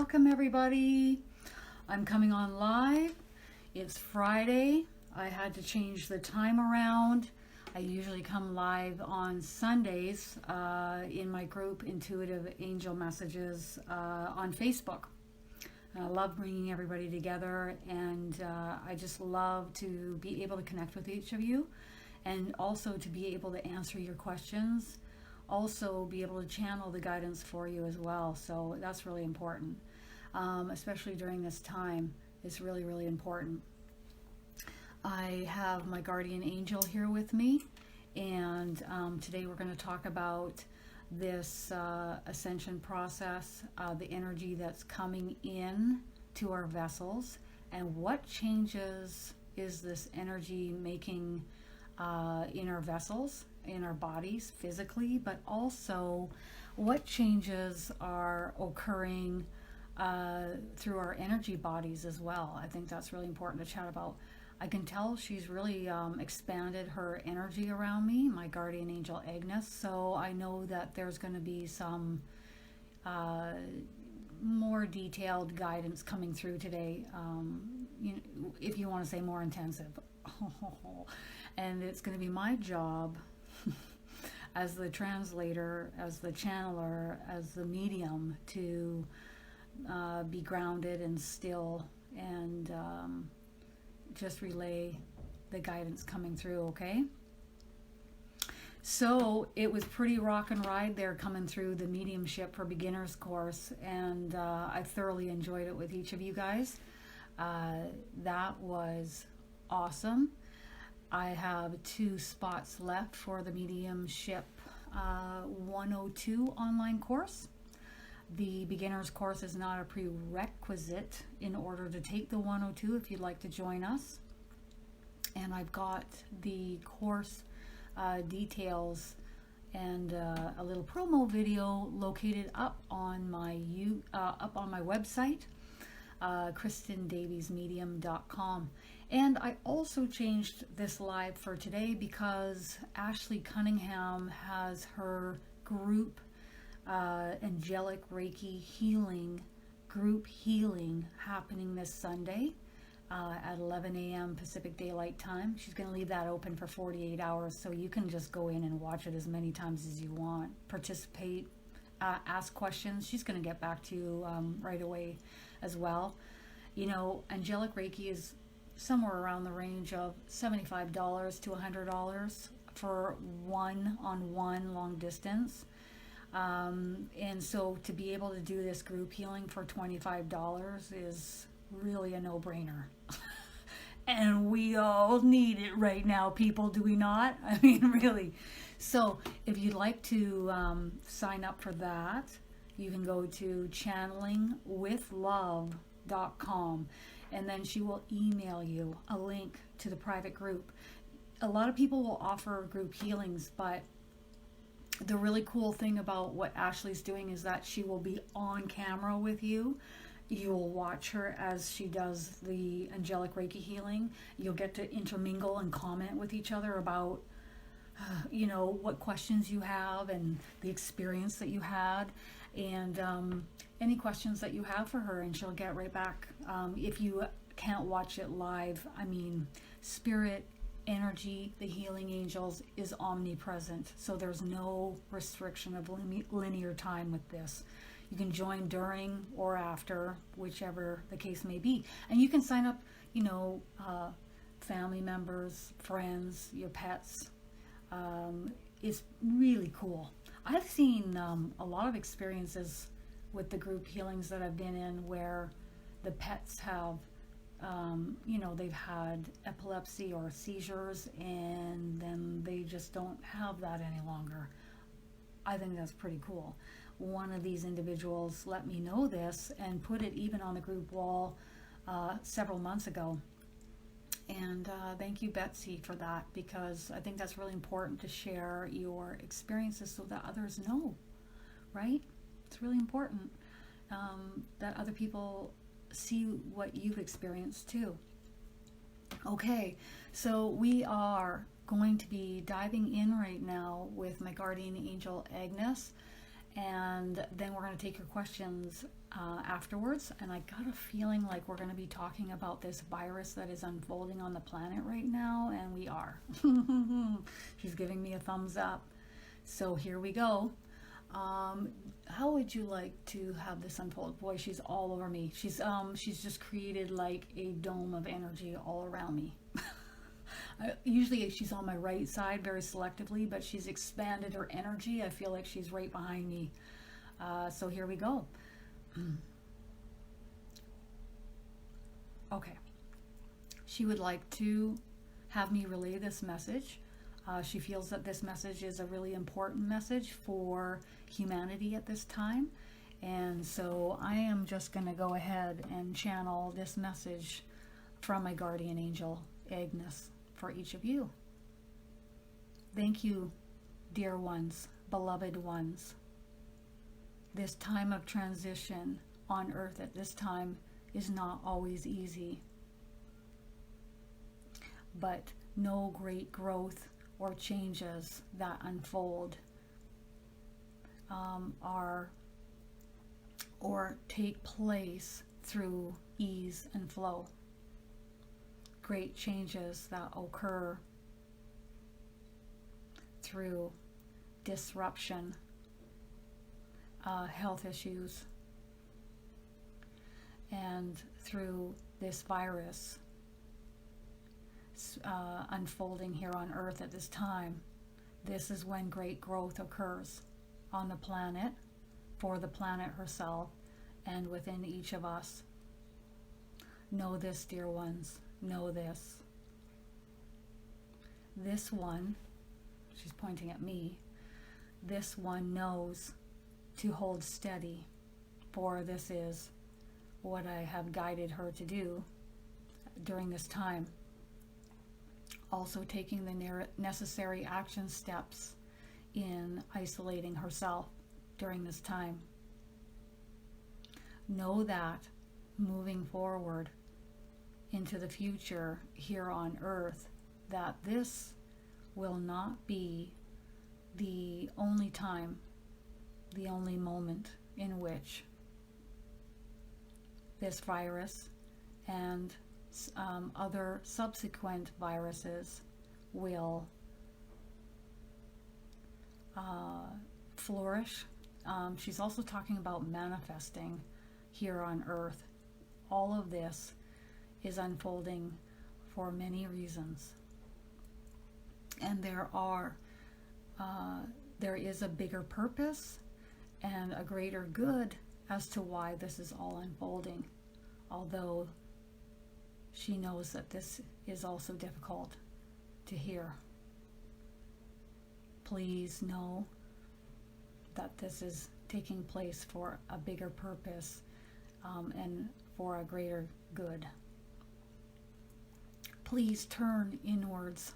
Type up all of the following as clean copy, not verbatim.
Welcome everybody. I'm coming on live. It's Friday. I had to change the time around. I usually come live on Sundays in my group Intuitive Angel Messages on Facebook. I love bringing everybody together, and I just love to be able to connect with each of you, and also to be able to answer your questions, also be able to channel the guidance for you as well. So that's really important, especially during this time. It's really, really important. I have my guardian angel here with me, and today we're going to talk about this ascension process, the energy that's coming in to our vessels, and what changes is this energy making in our vessels, in our bodies physically, but also what changes are occurring through our energy bodies as well. I think that's really important to chat about. I can tell she's really expanded her energy around me, my guardian angel Agnes, so I know that there's going to be some more detailed guidance coming through today, if you want to say more intensive. And it's going to be my job as the translator, as the channeler, as the medium to be grounded and still and just relay the guidance coming through, okay? So it was pretty rock and ride there coming through the mediumship for beginners course, and I thoroughly enjoyed it with each of you guys. That was awesome. I have 2 spots left for the mediumship 102 online course. The beginner's course is not a prerequisite in order to take the 102 if you'd like to join us. And I've got the course details and a little promo video located up on my website, KristinDaviesMedium.com. And I also changed this live for today because Ashley Cunningham has her group angelic Reiki healing, group healing happening this Sunday at 11 a.m. Pacific Daylight Time. She's going to leave that open for 48 hours, so you can just go in and watch it as many times as you want. Participate, ask questions. She's going to get back to you right away as well. You know, angelic Reiki is somewhere around the range of $75 to $100 for one-on-one long distance. And so to be able to do this group healing for $25 is really a no-brainer. And we all need it right now, people, do we not? I mean, really. So if you'd like to sign up for that, you can go to channelingwithlove.com, and then she will email you a link to the private group. A lot of people will offer group healings, but the really cool thing about what Ashley's doing is that she will be on camera with you. You'll watch her as she does the angelic Reiki healing. You'll get to intermingle and comment with each other about, what questions you have and the experience that you had, and any questions that you have for her, and she'll get right back. If you can't watch it live, I mean, spirit energy, the healing angels, is omnipresent, so there's no restriction of linear time with this. You can join during or after, whichever the case may be, and you can sign up, family members, friends, your pets. It's really cool. I've seen a lot of experiences with the group healings that I've been in where the pets have they've had epilepsy or seizures, and then they just don't have that any longer. I think that's pretty cool. One of these individuals let me know this and put it even on the group wall several months ago. And thank you, Betsy, for that, because I think that's really important to share your experiences so that others know, right? It's really important that other people see what you've experienced too. Okay, so we are going to be diving in right now with my guardian angel Agnes, And then we're going to take your questions afterwards. And I got a feeling like we're going to be talking about this virus that is unfolding on the planet right now, and we are. She's giving me a thumbs up. So here we go. How would you like to have this unfold? Boy, she's all over me. She's just created like a dome of energy all around me. Usually she's on my right side very selectively, but she's expanded her energy. I feel like she's right behind me. So here we go. Okay. She would like to have me relay this message. She feels that this message is a really important message for humanity at this time. And so I am just going to go ahead and channel this message from my guardian angel, Agnes, for each of you. Thank you, dear ones, beloved ones. This time of transition on earth at this time is not always easy. But no great growth or changes that unfold are or take place through ease and flow. Great changes that occur through disruption, health issues, and through this virus unfolding here on Earth at this time. This is when great growth occurs on the planet, for the planet herself, and within each of us. Know this, dear ones. Know this. This one, she's pointing at me, this one knows to hold steady, for this is what I have guided her to do during this time. Also taking the necessary action steps in isolating herself during this time. Know that moving forward into the future here on Earth, that this will not be the only time, the only moment in which this virus and other subsequent viruses will flourish. She's also talking about manifesting here on Earth. All of this is unfolding for many reasons, and there is a bigger purpose and a greater good as to why this is all unfolding, although she knows that this is also difficult to hear. Please know that this is taking place for a bigger purpose and for a greater good. Please turn inwards,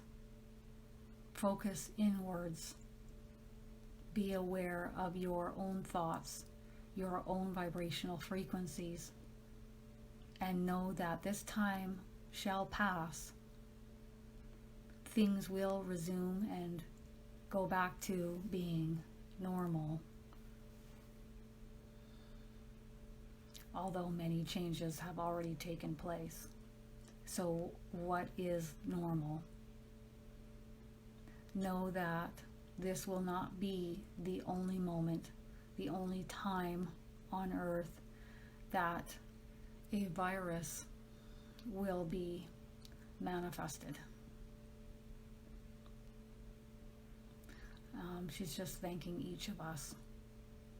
focus inwards, be aware of your own thoughts, your own vibrational frequencies, and know that this time shall pass. Things will resume and go back to being normal, although many changes have already taken place. So what is normal? Know that this will not be the only moment, the only time on Earth that a virus will be manifested. She's just thanking each of us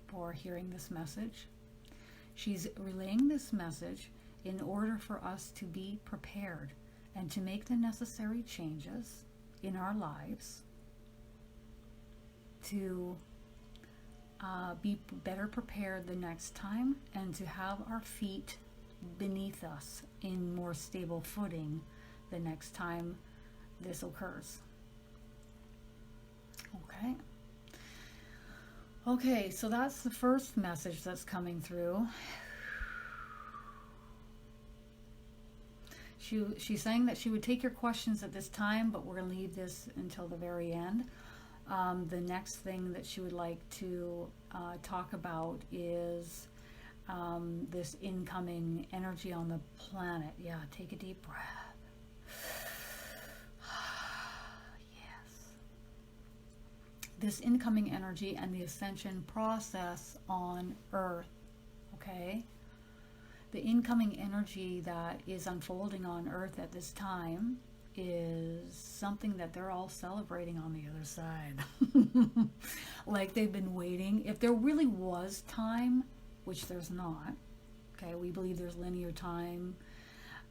for hearing this message. She's relaying this message in order for us to be prepared and to make the necessary changes in our lives to be better prepared the next time, and to have our feet beneath us in more stable footing the next time this occurs. Okay, so that's the first message that's coming through. She's saying that she would take your questions at this time, but we're going to leave this until the very end. The next thing that she would like to talk about is this incoming energy on the planet. Yeah, take a deep breath. Yes. This incoming energy and the ascension process on Earth. Okay? The incoming energy that is unfolding on Earth at this time is something that they're all celebrating on the other side. Like they've been waiting. If there really was time, which there's not, okay, we believe there's linear time,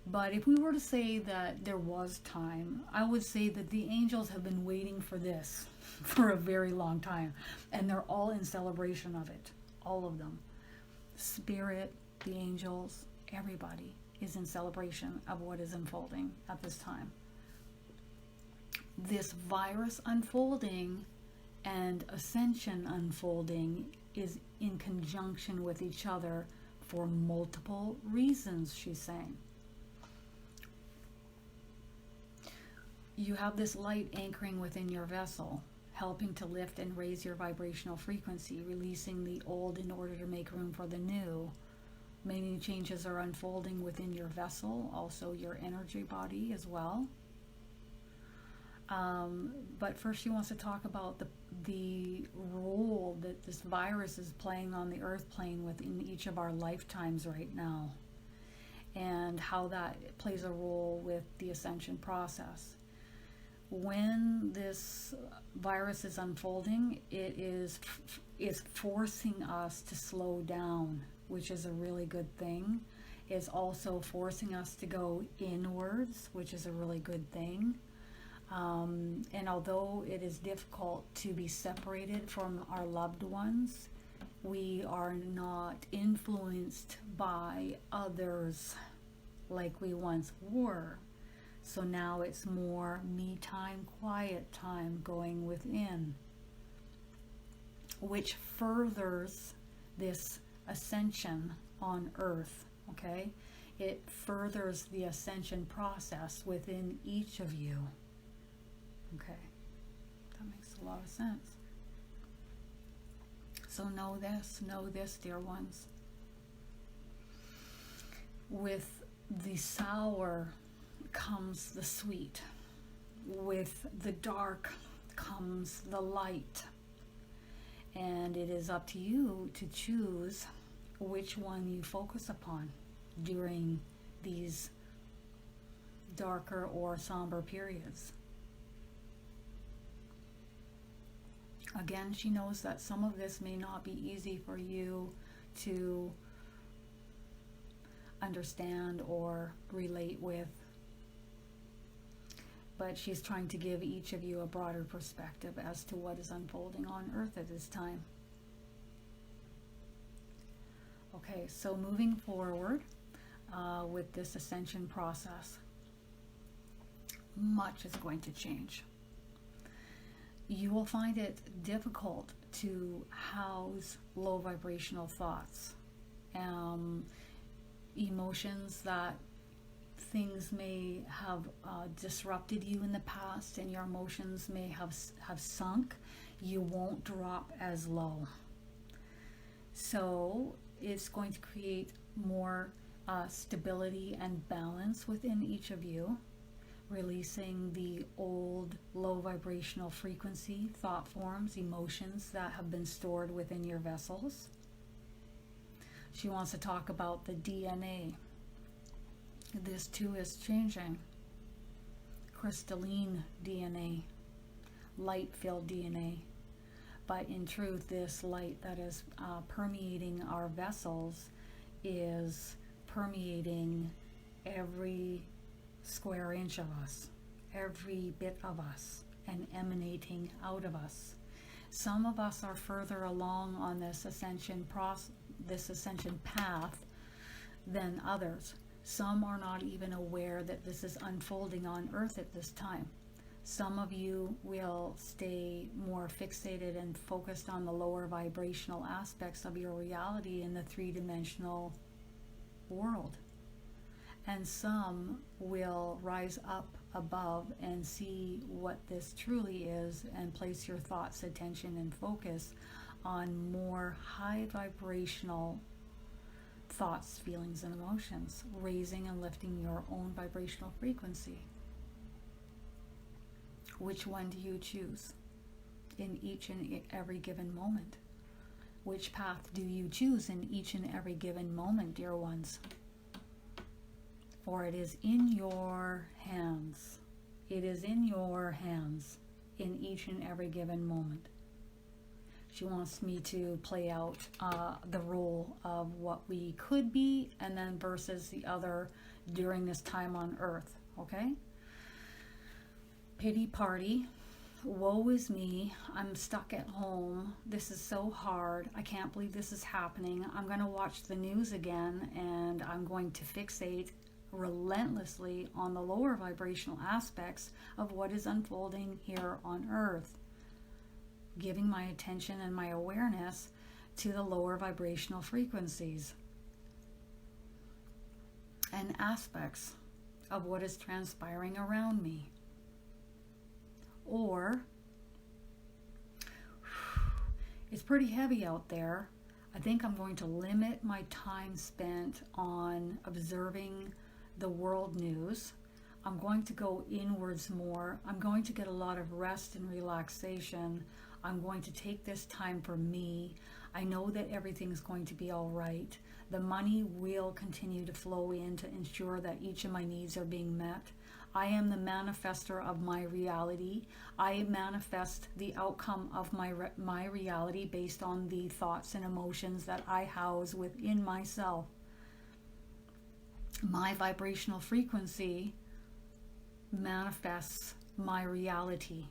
but if we were to say that there was time, I would say that the angels have been waiting for this for a very long time, and they're all in celebration of it, all of them. Spirit, the angels, everybody is in celebration of what is unfolding at this time. This virus unfolding and ascension unfolding is in conjunction with each other for multiple reasons, she's saying. You have this light anchoring within your vessel, helping to lift and raise your vibrational frequency, releasing the old in order to make room for the new. Many changes are unfolding within your vessel, also your energy body as well. But first she wants to talk about the role that this virus is playing on the earth plane within each of our lifetimes right now, and how that plays a role with the ascension process. When this virus is unfolding, it is forcing us to slow down, which is a really good thing. It's also forcing us to go inwards, which is a really good thing. And although it is difficult to be separated from our loved ones, we are not influenced by others like we once were. So now it's more me time, quiet time going within, which furthers this ascension on Earth, okay? It furthers the ascension process within each of you. Okay, that makes a lot of sense. So know this, dear ones. With the sour comes the sweet. With the dark comes the light. And it is up to you to choose which one you focus upon during these darker or somber periods. Again, she knows that some of this may not be easy for you to understand or relate with, but she's trying to give each of you a broader perspective as to what is unfolding on Earth at this time. Okay, so moving forward with this ascension process, much is going to change. You will find it difficult to house low vibrational thoughts, emotions that things may have disrupted you in the past, and your emotions may have sunk. You won't drop as low. So it's going to create more stability and balance within each of you, releasing the old low vibrational frequency, thought forms, emotions that have been stored within your vessels. She wants to talk about the DNA. This too is changing. Crystalline DNA, light-filled DNA. But in truth, this light that is permeating our vessels is permeating every square inch of us, every bit of us, and emanating out of us. Some of us are further along on this ascension path than others. Some are not even aware that this is unfolding on Earth at this time. Some of you will stay more fixated and focused on the lower vibrational aspects of your reality in the three-dimensional world. And some will rise up above and see what this truly is and place your thoughts, attention, and focus on more high vibrational thoughts, feelings, and emotions, raising and lifting your own vibrational frequency. Which one do you choose in each and every given moment? Which path do you choose in each and every given moment, dear ones? For it is in your hands. It is in your hands in each and every given moment. She wants me to play out the role of what we could be and then versus the other during this time on earth, okay? Pity party. Woe is me. I'm stuck at home. This is so hard. I can't believe this is happening. I'm going to watch the news again, and I'm going to fixate relentlessly on the lower vibrational aspects of what is unfolding here on earth, giving my attention and my awareness to the lower vibrational frequencies and aspects of what is transpiring around me. Or, it's pretty heavy out there. I think I'm going to limit my time spent on observing the world news. I'm going to go inwards more. I'm going to get a lot of rest and relaxation. I'm going to take this time for me. I know that everything's going to be all right. The money will continue to flow in to ensure that each of my needs are being met. I am the manifester of my reality. I manifest the outcome of my reality based on the thoughts and emotions that I house within myself. My vibrational frequency manifests my reality,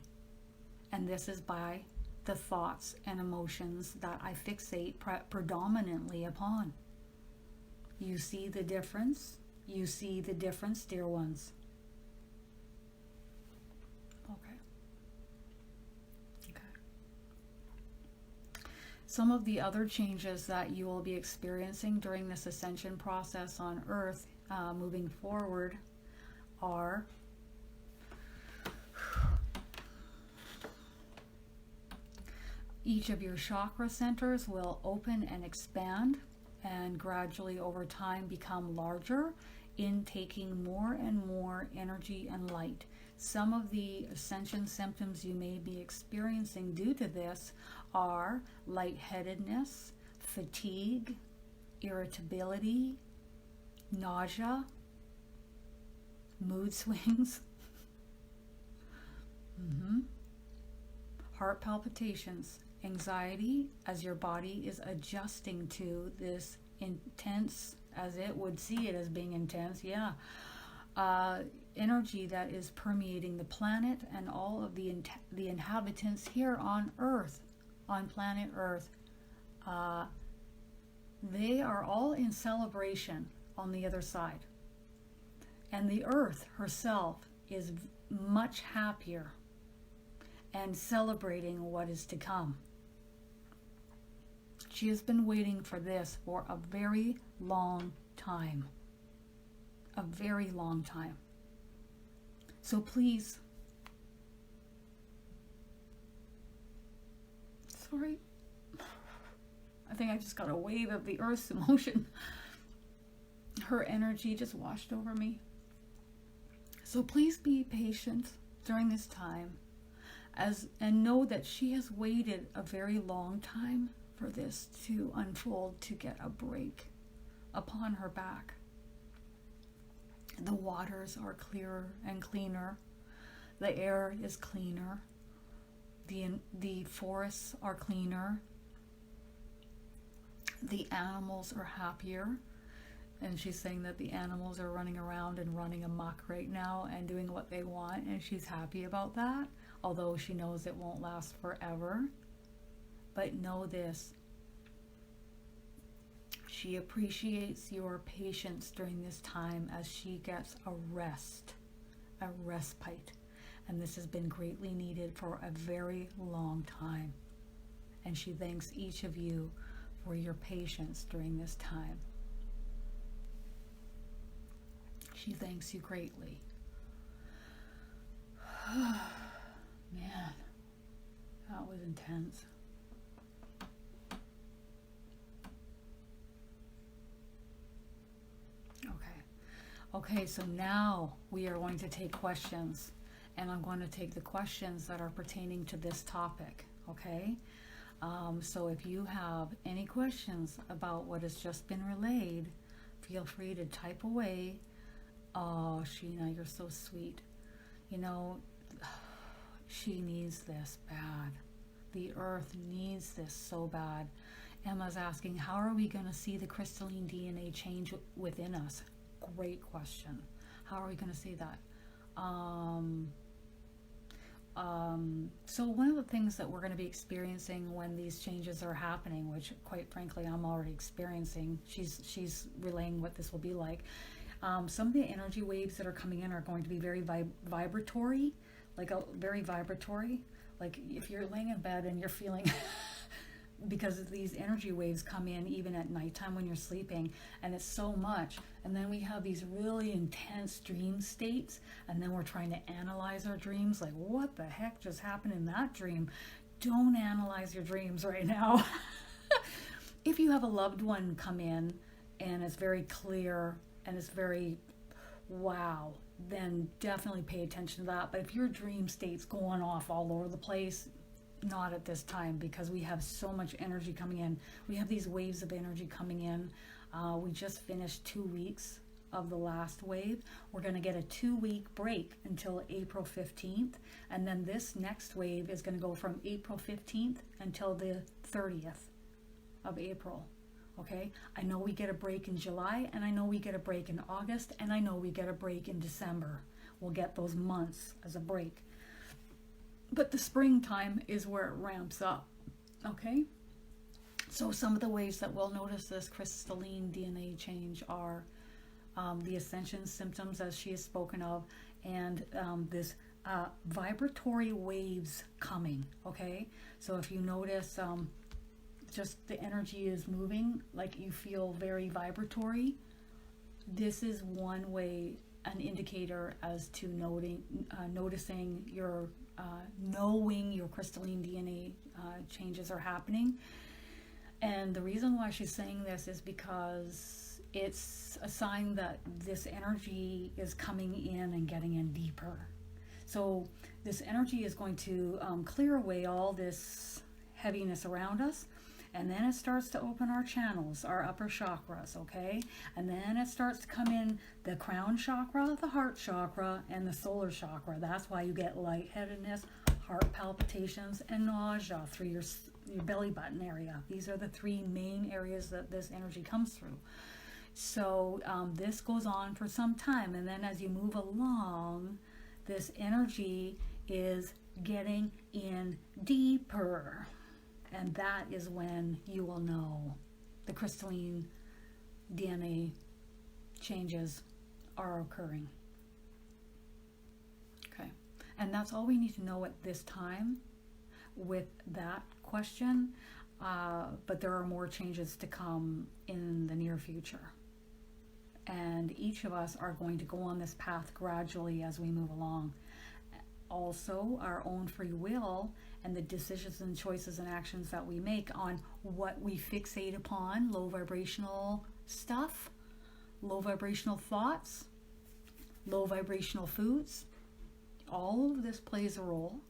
and this is by the thoughts and emotions that I fixate predominantly upon. You see the difference? You see the difference, dear ones? Okay. Some of the other changes that you will be experiencing during this ascension process on Earth moving forward are each of your chakra centers will open and expand and gradually over time become larger, intaking more and more energy and light. Some of the ascension symptoms you may be experiencing due to this are lightheadedness, fatigue, irritability, nausea, mood swings, heart palpitations, anxiety as your body is adjusting to this intense, as it would see it as being intense, energy that is permeating the planet and all of the inhabitants here on Earth, on planet Earth. They are all in celebration on the other side. And the Earth herself is much happier and celebrating what is to come. She has been waiting for this for a very long time. A very long time. So please, sorry, I think I just got a wave of the Earth's emotion. Her energy just washed over me. So please be patient during this time, and know that she has waited a very long time for this to unfold, to get a break upon her back. The waters are clearer and cleaner. The air is cleaner. The forests are cleaner. The animals are happier. And she's saying that the animals are running around and running amok right now and doing what they want, and she's happy about that, although she knows it won't last forever. But know this, she appreciates your patience during this time as she gets a respite. And this has been greatly needed for a very long time. And she thanks each of you for your patience during this time. She thanks you greatly. Man, that was intense. Okay, so now we are going to take questions, and I'm going to take the questions that are pertaining to this topic, okay? So if you have any questions about what has just been relayed, feel free to type away. Oh, Sheena, you're so sweet. You know, she needs this bad. The earth needs this so bad. Emma's asking, how are we going to see the crystalline DNA change within us? Great question. How are we going to see that? So one of the things that we're going to be experiencing when these changes are happening, which quite frankly I'm already experiencing, she's relaying what this will be like. Some of the energy waves that are coming in are going to be very vibratory, very vibratory. Like if you're laying in bed and you're feeling because these energy waves come in even at nighttime when you're sleeping, and it's so much, and then we have these really intense dream states, and then we're trying to analyze our dreams, like what the heck just happened in that dream. Don't analyze your dreams right now. If you have a loved one come in and it's very clear and it's very wow, then definitely pay attention to that. But if your dream state's going off all over the place, not at this time, because we have so much energy coming in. We have these waves of energy coming in. We just finished 2 weeks of the last wave. We're going to get a 2-week break until April 15th, and then this next wave is going to go from April 15th until the 30th of April. Okay, I know we get a break in July, and I know we get a break in August, and I know we get a break in December. We'll get those months as a break. But the springtime is where it ramps up, okay? So some of the ways that we'll notice this crystalline DNA change are the Ascension Symptoms, as she has spoken of, and this vibratory waves coming, okay? So if you notice just the energy is moving, like you feel very vibratory, this is one way, an indicator as to noticing your knowing your crystalline DNA changes are happening. And the reason why she's saying this is because it's a sign that this energy is coming in and getting in deeper. So this energy is going to clear away all this heaviness around us, and then it starts to open our channels, our upper chakras, okay? And then it starts to come in the crown chakra, the heart chakra, and the solar chakra. That's why you get lightheadedness, heart palpitations, and nausea through your belly button area. These are the 3 main areas that this energy comes through. So this goes on for some time, and then as you move along, this energy is getting in deeper. And that is when you will know the crystalline DNA changes are occurring. Okay. And that's all we need to know at this time with that question. But there are more changes to come in the near future. And each of us are going to go on this path gradually as we move along. Also, our own free will and the decisions and choices and actions that we make on what we fixate upon, low vibrational stuff, low vibrational thoughts, low vibrational foods, all of this plays a role.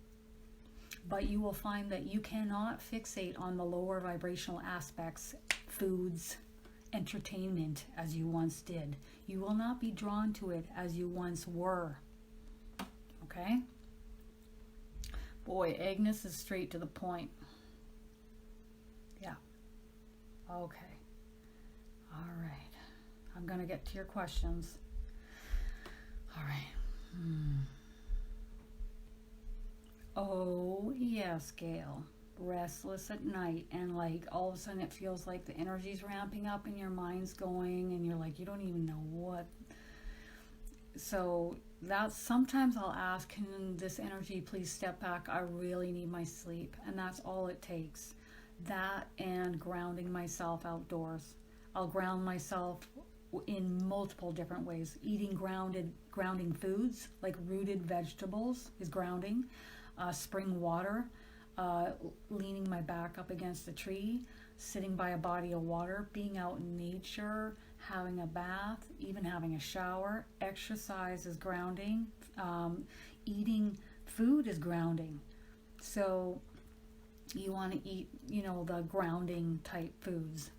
But you will find that you cannot fixate on the lower vibrational aspects, foods, entertainment, as you once did. You will not be drawn to it as you once were. Okay? Boy, Agnes is straight to the point. Yeah. Okay. All right. I'm going to get to your questions. All right. Oh, yes, Gail. Restless at night, and like all of a sudden it feels like the energy's ramping up and your mind's going, and you're like, you don't even know what. So that's, sometimes I'll ask, can this energy please step back? I really need my sleep. And that's all it takes. That and grounding myself outdoors. I'll ground myself in multiple different ways. Eating grounding foods, like rooted vegetables is grounding. Spring water, leaning my back up against a tree, sitting by a body of water, being out in nature, having a bath, even having a shower. Exercise is grounding. Eating food is grounding. So you want to eat, the grounding type foods.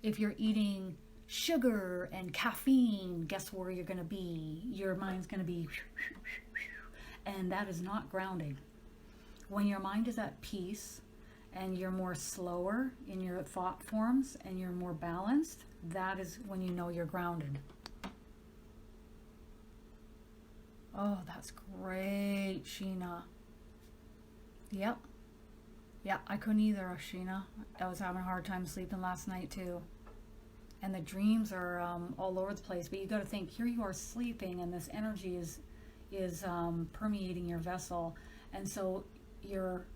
If you're eating sugar and caffeine, guess where you're going to be? Your mind's going to be, and that is not grounding. When your mind is at peace and you're more slower in your thought forms and you're more balanced, that is when you know you're grounded. Oh, that's great, Sheena. Yep. Yeah, I couldn't either, Sheena. I was having a hard time sleeping last night too. And the dreams are all over the place. But you got to think, here you are sleeping, and this energy is permeating your vessel, and so you're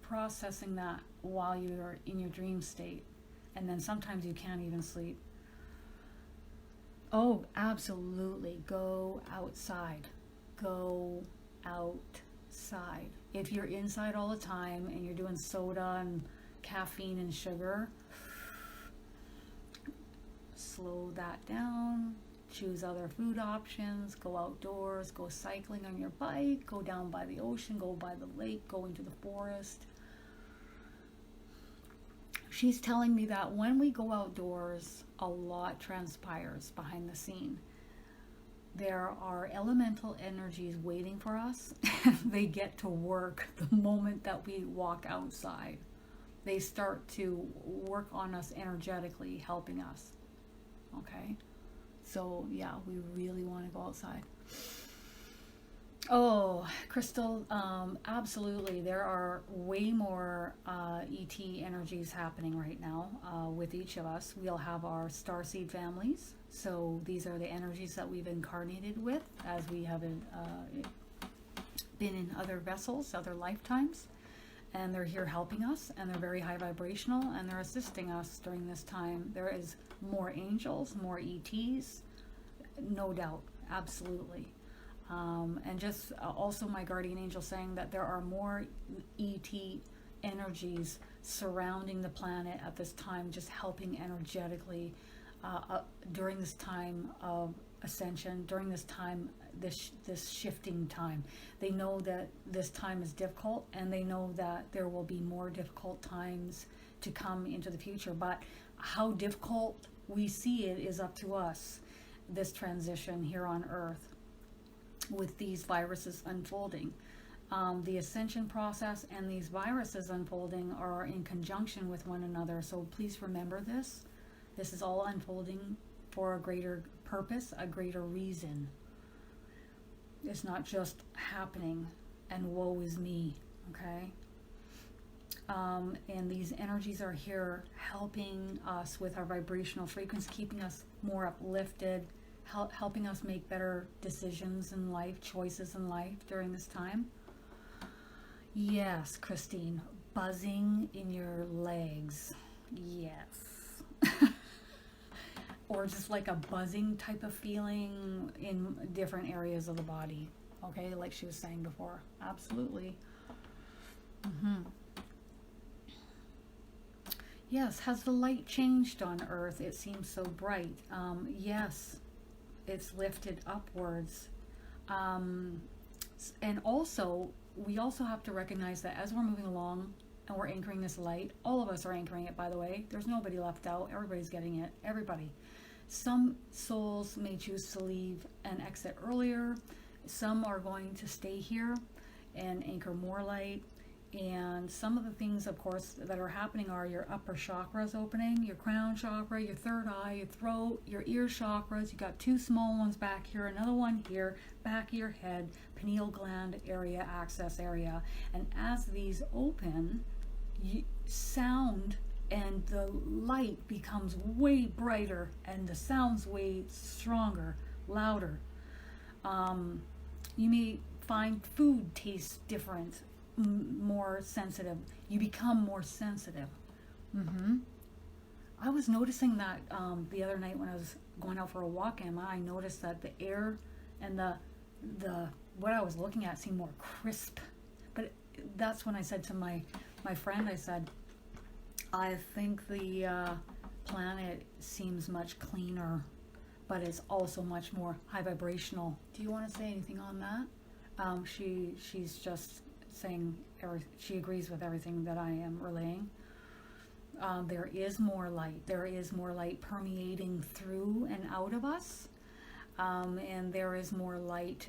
processing that while you're in your dream state, and then sometimes you can't even sleep. Oh, absolutely. Go outside. Go outside. If you're inside all the time and you're doing soda and caffeine and sugar, slow that down. Choose other food options. Go outdoors. Go cycling on your bike. Go down by the ocean. Go by the lake. Go into the forest. She's telling me that when we go outdoors, a lot transpires behind the scene. There are elemental energies waiting for us. They get to work the moment that we walk outside. They start to work on us energetically, helping us. Okay? So, yeah, we really want to go outside. Oh, Crystal, absolutely. There are way more ET energies happening right now with each of us. We'll have our starseed families. So these are the energies that we've incarnated with as we have been in other vessels, other lifetimes. And they're here helping us, and they're very high vibrational, and they're assisting us during this time. There is more angels, more ETs, no doubt, absolutely. And just also my guardian angel saying that there are more ET energies surrounding the planet at this time, just helping energetically during this time of ascension, during this time, this shifting time. They know that this time is difficult, and they know that there will be more difficult times to come into the future. But how difficult we see it is up to us, this transition here on Earth with these viruses unfolding. The ascension process and these viruses unfolding are in conjunction with one another. So please remember this. This is all unfolding for a greater purpose, a greater reason. It's not just happening and woe is me, okay? And these energies are here helping us with our vibrational frequency, keeping us more uplifted, helping us make better decisions in life, choices in life during this time. Yes, Christine, buzzing in your legs. Yes. Or just like a buzzing type of feeling in different areas of the body. Okay, like she was saying before. Absolutely. Yes, has the light changed on Earth? It seems so bright. Yes, it's lifted upwards. And also, we also have to recognize that as we're moving along and we're anchoring this light, all of us are anchoring it, by the way. There's nobody left out. Everybody's getting it. Everybody. Some souls may choose to leave and exit earlier. Some are going to stay here and anchor more light. And some of the things, of course, that are happening are your upper chakras opening, your crown chakra, your third eye, your throat, your ear chakras. You got two small ones back here, another one here, back of your head, pineal gland area, access area. And as these open, sound and the light becomes way brighter and the sound's way stronger, louder. You may find food tastes different, more sensitive. You become more sensitive. I was noticing that the other night when I was going out for a walk, Emma, I noticed that the air and the what I was looking at seemed more crisp. But that's when I said to my friend, I said, I think the planet seems much cleaner, but it's also much more high vibrational. Do you want to say anything on that? She's just saying she agrees with everything that I am relaying. There is more light. There is more light permeating through and out of us. And there is more light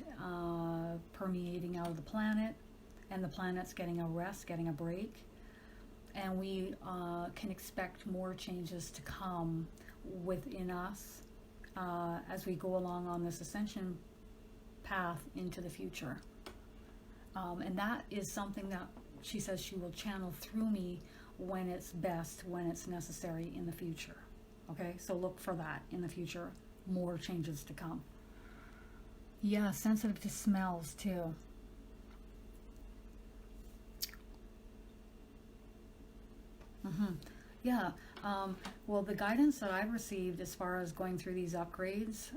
permeating out of the planet. And the planet's getting a rest, getting a break. And we can expect more changes to come within us as we go along on this ascension path into the future. And that is something that she says she will channel through me when it's best, when it's necessary in the future. Okay, so look for that in the future. More changes to come. Yeah, sensitive to smells too. Yeah, well, the guidance that I've received as far as going through these upgrades,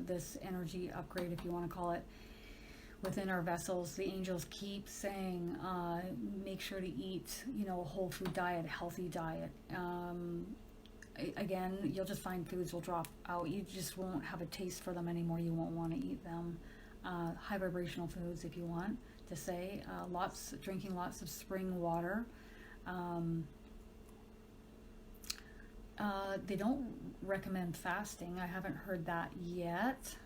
this energy upgrade, if you want to call it, within our vessels, the angels keep saying, make sure to eat, a whole food diet, a healthy diet. Again, you'll just find foods will drop out. You just won't have a taste for them anymore. You won't want to eat them. High vibrational foods, if you want to say, drinking lots of spring water. They don't recommend fasting. I haven't heard that yet.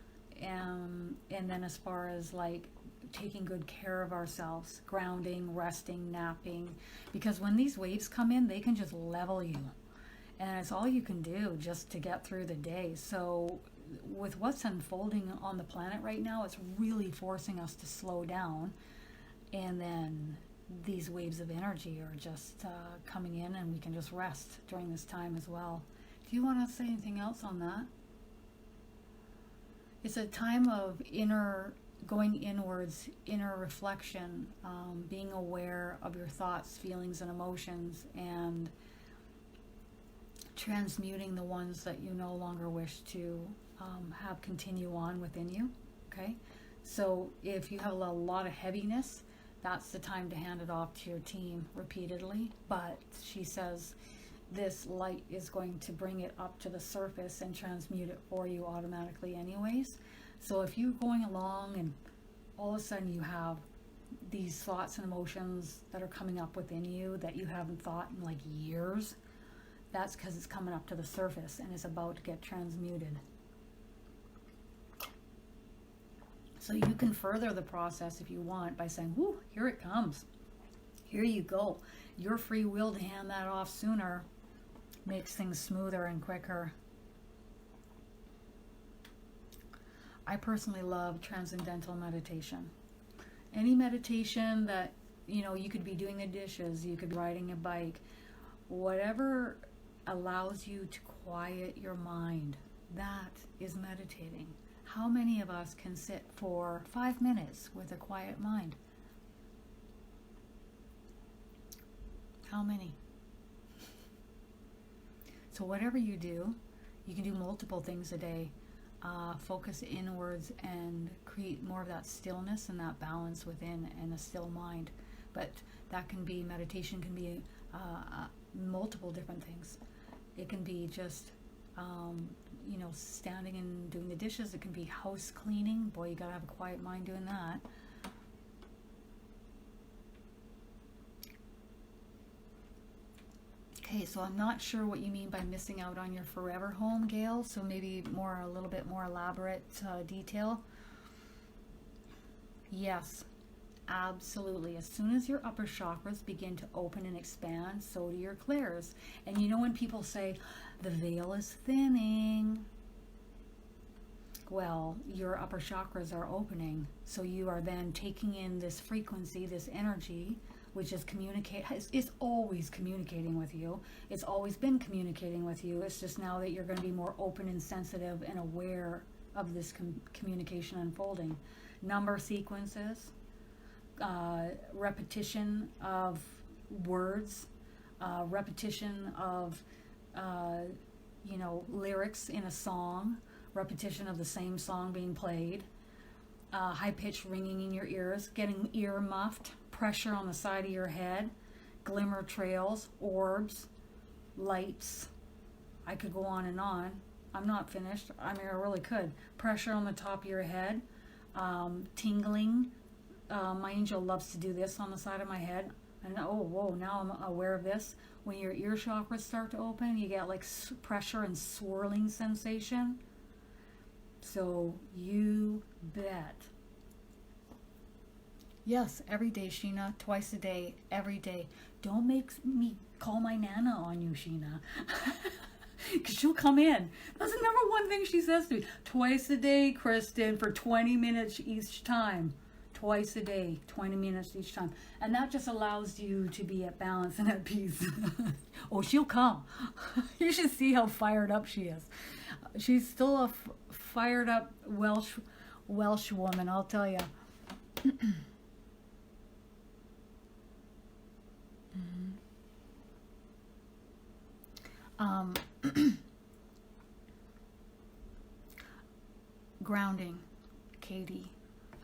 And then as far as like taking good care of ourselves, grounding, resting, napping, because when these waves come in, they can just level you. And it's all you can do just to get through the day. So with what's unfolding on the planet right now, it's really forcing us to slow down. And then these waves of energy are just coming in, and we can just rest during this time as well. Do you want to say anything else on that? It's a time of going inwards, inner reflection, being aware of your thoughts, feelings, and emotions, and transmuting the ones that you no longer wish to have continue on within you. Okay, so if you have a lot of heaviness, that's the time to hand it off to your team repeatedly. But she says this light is going to bring it up to the surface and transmute it for you automatically anyways. So if you're going along and all of a sudden you have these thoughts and emotions that are coming up within you that you haven't thought in like years, that's because it's coming up to the surface and it's about to get transmuted. So you can further the process if you want by saying, whoo, here it comes. Here you go. Your free will to hand that off sooner makes things smoother and quicker. I personally love transcendental meditation. Any meditation that, you could be doing the dishes, you could be riding a bike, whatever allows you to quiet your mind, that is meditating. How many of us can sit for 5 minutes with a quiet mind? How many? So whatever you do, you can do multiple things a day. Focus inwards and create more of that stillness and that balance within and a still mind. But that can be, meditation can be multiple different things. It can be just standing and doing the dishes. It can be house cleaning. Boy, you gotta have a quiet mind doing that. Okay, so I'm not sure what you mean by missing out on your forever home, Gail. So maybe a little bit more elaborate detail. Yes, absolutely. As soon as your upper chakras begin to open and expand, so do your clairs. And when people say, the veil is thinning, well, your upper chakras are opening. So you are then taking in this frequency, this energy, which is it's always communicating with you. It's always been communicating with you. It's just now that you're going to be more open and sensitive and aware of this communication unfolding. Number sequences, repetition of words, repetition of lyrics in a song, repetition of the same song being played, high-pitched ringing in your ears, getting ear muffed, pressure on the side of your head, glimmer trails, orbs, lights, I could go on and on. I'm not finished. I mean, I really could. Pressure on the top of your head, tingling. My angel loves to do this on the side of my head. And oh, whoa, now I'm aware of this. When your ear chakras start to open, you get like pressure and swirling sensation. So you bet. Yes, every day, Sheena. Twice a day, every day. Don't make me call my Nana on you, Sheena. Because she'll come in. That's the number one thing she says to me. Twice a day, Kristin, for 20 minutes each time. Twice a day, 20 minutes each time. And that just allows you to be at balance and at peace. Oh, she'll come. You should see how fired up she is. She's still a fired up Welsh woman, I'll tell you. Grounding, Katie,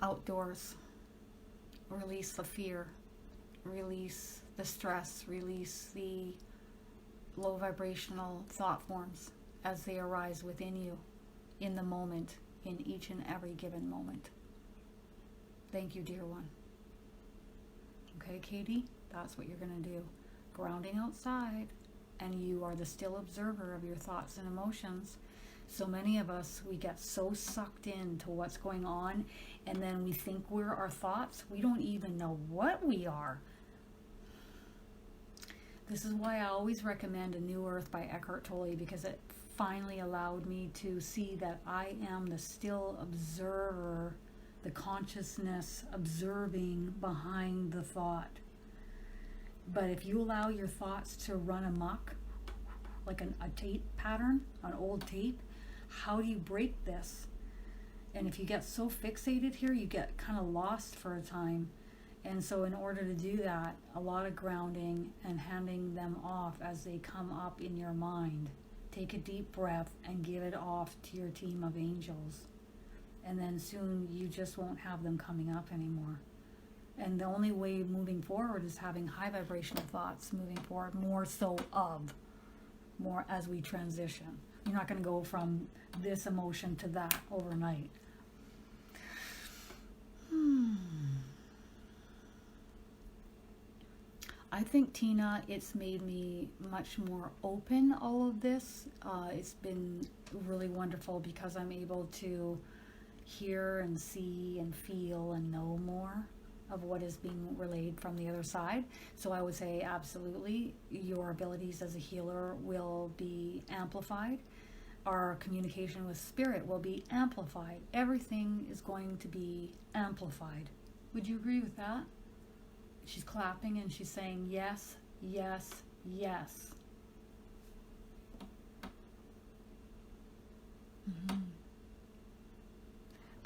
outdoors. Release the fear, release the stress, release the low vibrational thought forms as they arise within you in the moment, in each and every given moment. Thank you, dear one. Okay, Katie, that's what you're going to do. Grounding outside, and you are the still observer of your thoughts and emotions. So many of us, we get so sucked into what's going on, and then we think we're our thoughts. We don't even know what we are. This is why I always recommend A New Earth by Eckhart Tolle, because it finally allowed me to see that I am the still observer, the consciousness observing behind the thought. But if you allow your thoughts to run amok, like a tape pattern, an old tape, how do you break this? And if you get so fixated here, you get kind of lost for a time. And so in order to do that, a lot of grounding and handing them off as they come up in your mind. Take a deep breath and give it off to your team of angels. And then soon you just won't have them coming up anymore. And the only way moving forward is having high vibrational thoughts moving forward, more as we transition. You're not going to go from this emotion to that overnight. I think, Tina, it's made me much more open, all of this. It's been really wonderful because I'm able to hear and see and feel and know more of what is being relayed from the other side. So I would say absolutely your abilities as a healer will be amplified. Our communication with spirit will be amplified. Everything is going to be amplified. Would you agree with that? She's clapping and she's saying yes, yes, yes.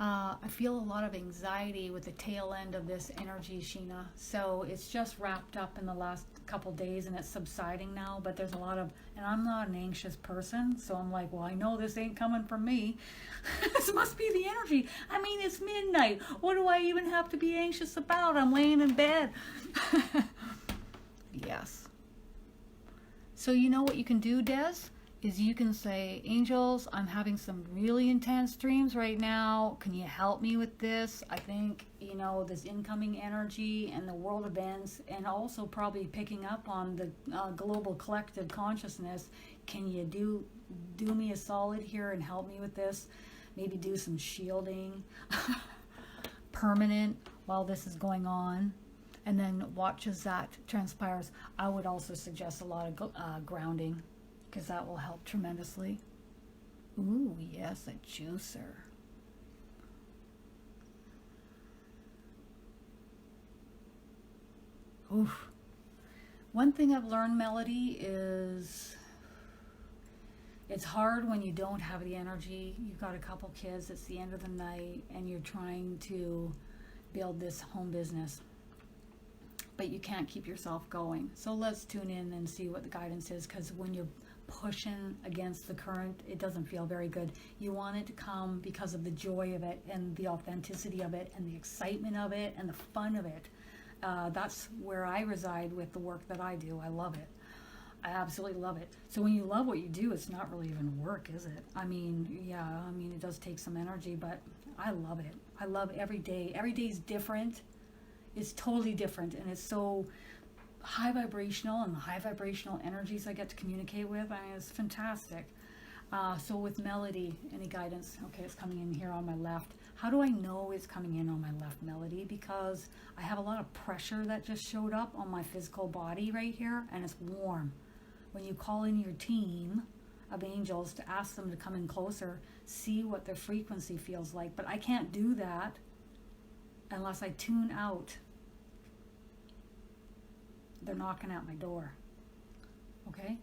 I feel a lot of anxiety with the tail end of this energy, Sheena. So it's just wrapped up in the last couple days and it's subsiding now, but there's a lot of, and I'm not an anxious person, so I'm like, well, I know this ain't coming from me. This must be the energy. I mean, it's midnight. What do I even have to be anxious about? I'm laying in bed. Yes. So you know what you can do, Des? Is you can say, angels, I'm having some really intense dreams right now. Can you help me with this? I think, this incoming energy and the world events, and also probably picking up on the global collective consciousness. Can you do me a solid here and help me with this? Maybe do some shielding, permanent, while this is going on. And then watch as that transpires. I would also suggest a lot of grounding, because that will help tremendously. Ooh, yes, a juicer. Oof. One thing I've learned, Melody, is it's hard when you don't have the energy. You've got a couple kids, it's the end of the night, and you're trying to build this home business. But you can't keep yourself going. So let's tune in and see what the guidance is, because when you're pushing against the current, it doesn't feel very good. You want it to come because of the joy of it and the authenticity of it and the excitement of it and the fun of it. That's where I reside with the work that I do. I love it. I absolutely love it. So when you love what you do, it's not really even work, is it? I mean, yeah, I mean, it does take some energy, but I love it. I love every day. Every day is different. It's totally different, and it's so high vibrational, and the high vibrational energies I get to communicate with, I mean, it's fantastic. So with Melody, any guidance? Okay, it's coming in here on my left. How do I know it's coming in on my left, Melody? Because I have a lot of pressure that just showed up on my physical body right here, and it's warm. When you call in your team of angels to ask them to come in closer, see what their frequency feels like. But I can't do that unless I tune out. They're knocking at my door. Okay?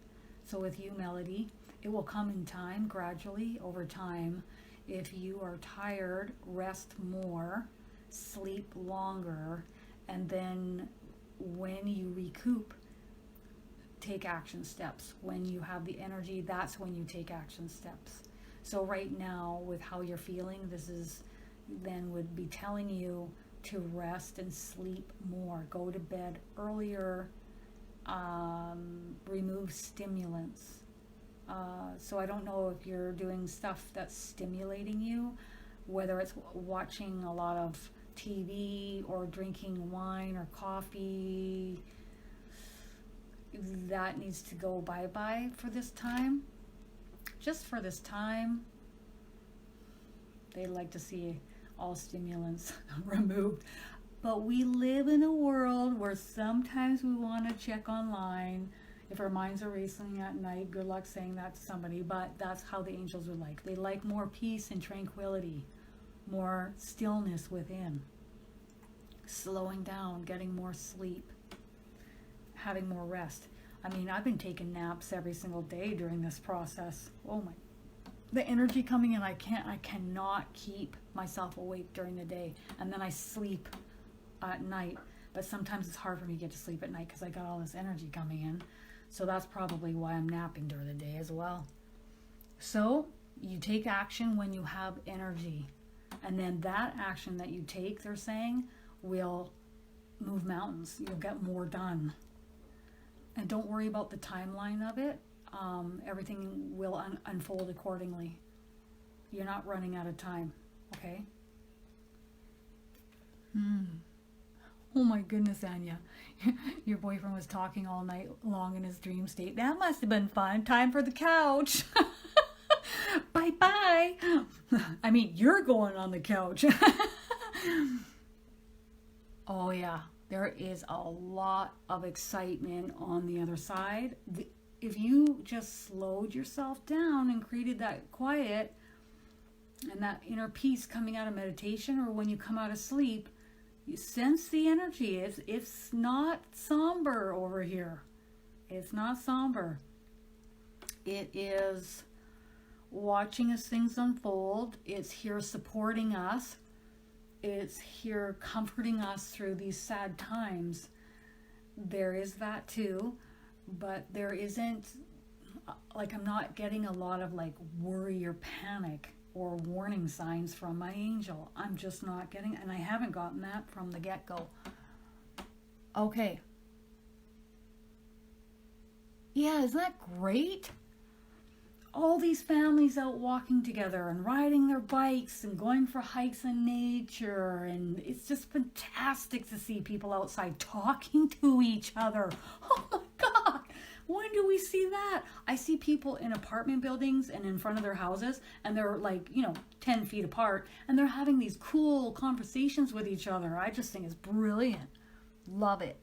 So with you, Melody, it will come in time, gradually, over time. If you are tired, rest more, sleep longer, and then when you recoup, take action steps. When you have the energy, that's when you take action steps. So right now, with how you're feeling, this is then would be telling you to rest and sleep more. Go to bed earlier. Remove stimulants. So I don't know if you're doing stuff that's stimulating you, whether it's watching a lot of TV or drinking wine or coffee. That needs to go bye-bye for this time. Just for this time. They'd like to see all stimulants removed. But we live in a world where sometimes we want to check online. If our minds are racing at night, good luck saying that to somebody, but that's how the angels would like. They like more peace and tranquility, more stillness within, slowing down, getting more sleep, having more rest. I mean, I've been taking naps every single day during this process. Oh my, the energy coming in, I cannot keep myself awake during the day, and then I sleep at night. But sometimes it's hard for me to get to sleep at night because I got all this energy coming in. So that's probably why I'm napping during the day as well. So you take action when you have energy. And then that action that you take, they're saying, will move mountains. You'll get more done. And don't worry about the timeline of it. Everything will unfold accordingly. You're not running out of time. Okay? Oh my goodness, Anya. Your boyfriend was talking all night long in his dream state. That must have been fun. Time for the couch. Bye-bye. I mean, you're going on the couch. Oh, yeah. There is a lot of excitement on the other side. If you just slowed yourself down and created that quiet and that inner peace coming out of meditation, or when you come out of sleep, you sense the energy. It's not somber over here. It's not somber. It is watching as things unfold. It's here supporting us. It's here comforting us through these sad times. There is that too, but there isn't, like, I'm not getting a lot of like worry or panic or warning signs from my angel. I'm just not getting, and I haven't gotten that from the get-go. Okay. Yeah, isn't that great? All these families out walking together and riding their bikes and going for hikes in nature, and it's just fantastic to see people outside talking to each other. Oh my God! When do we see that? I see people in apartment buildings and in front of their houses, and they're like, 10 feet apart, and they're having these cool conversations with each other. I just think it's brilliant. Love it.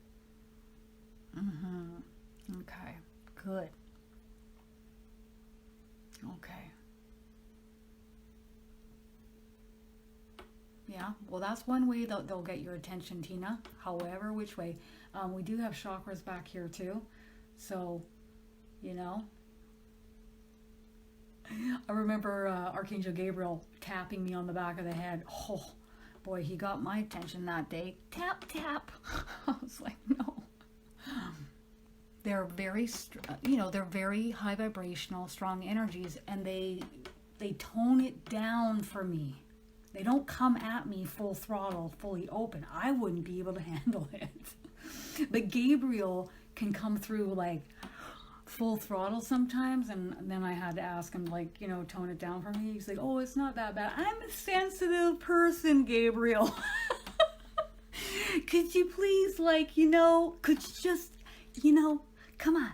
Okay, good. Okay. Yeah, well, that's one way they'll get your attention, Tina. However, which way. We do have chakras back here too. So, I remember Archangel Gabriel tapping me on the back of the head. Oh, boy, he got my attention that day. Tap, tap. I was like, no. They're very, they're very high vibrational, strong energies, and they tone it down for me. They don't come at me full throttle, fully open. I wouldn't be able to handle it. But Gabriel can come through like full throttle sometimes, and then I had to ask him, like, you know, tone it down for me. He's like, oh, it's not that bad. I'm a sensitive person, Gabriel. Could you please, like, you know, could you just, you know, come on.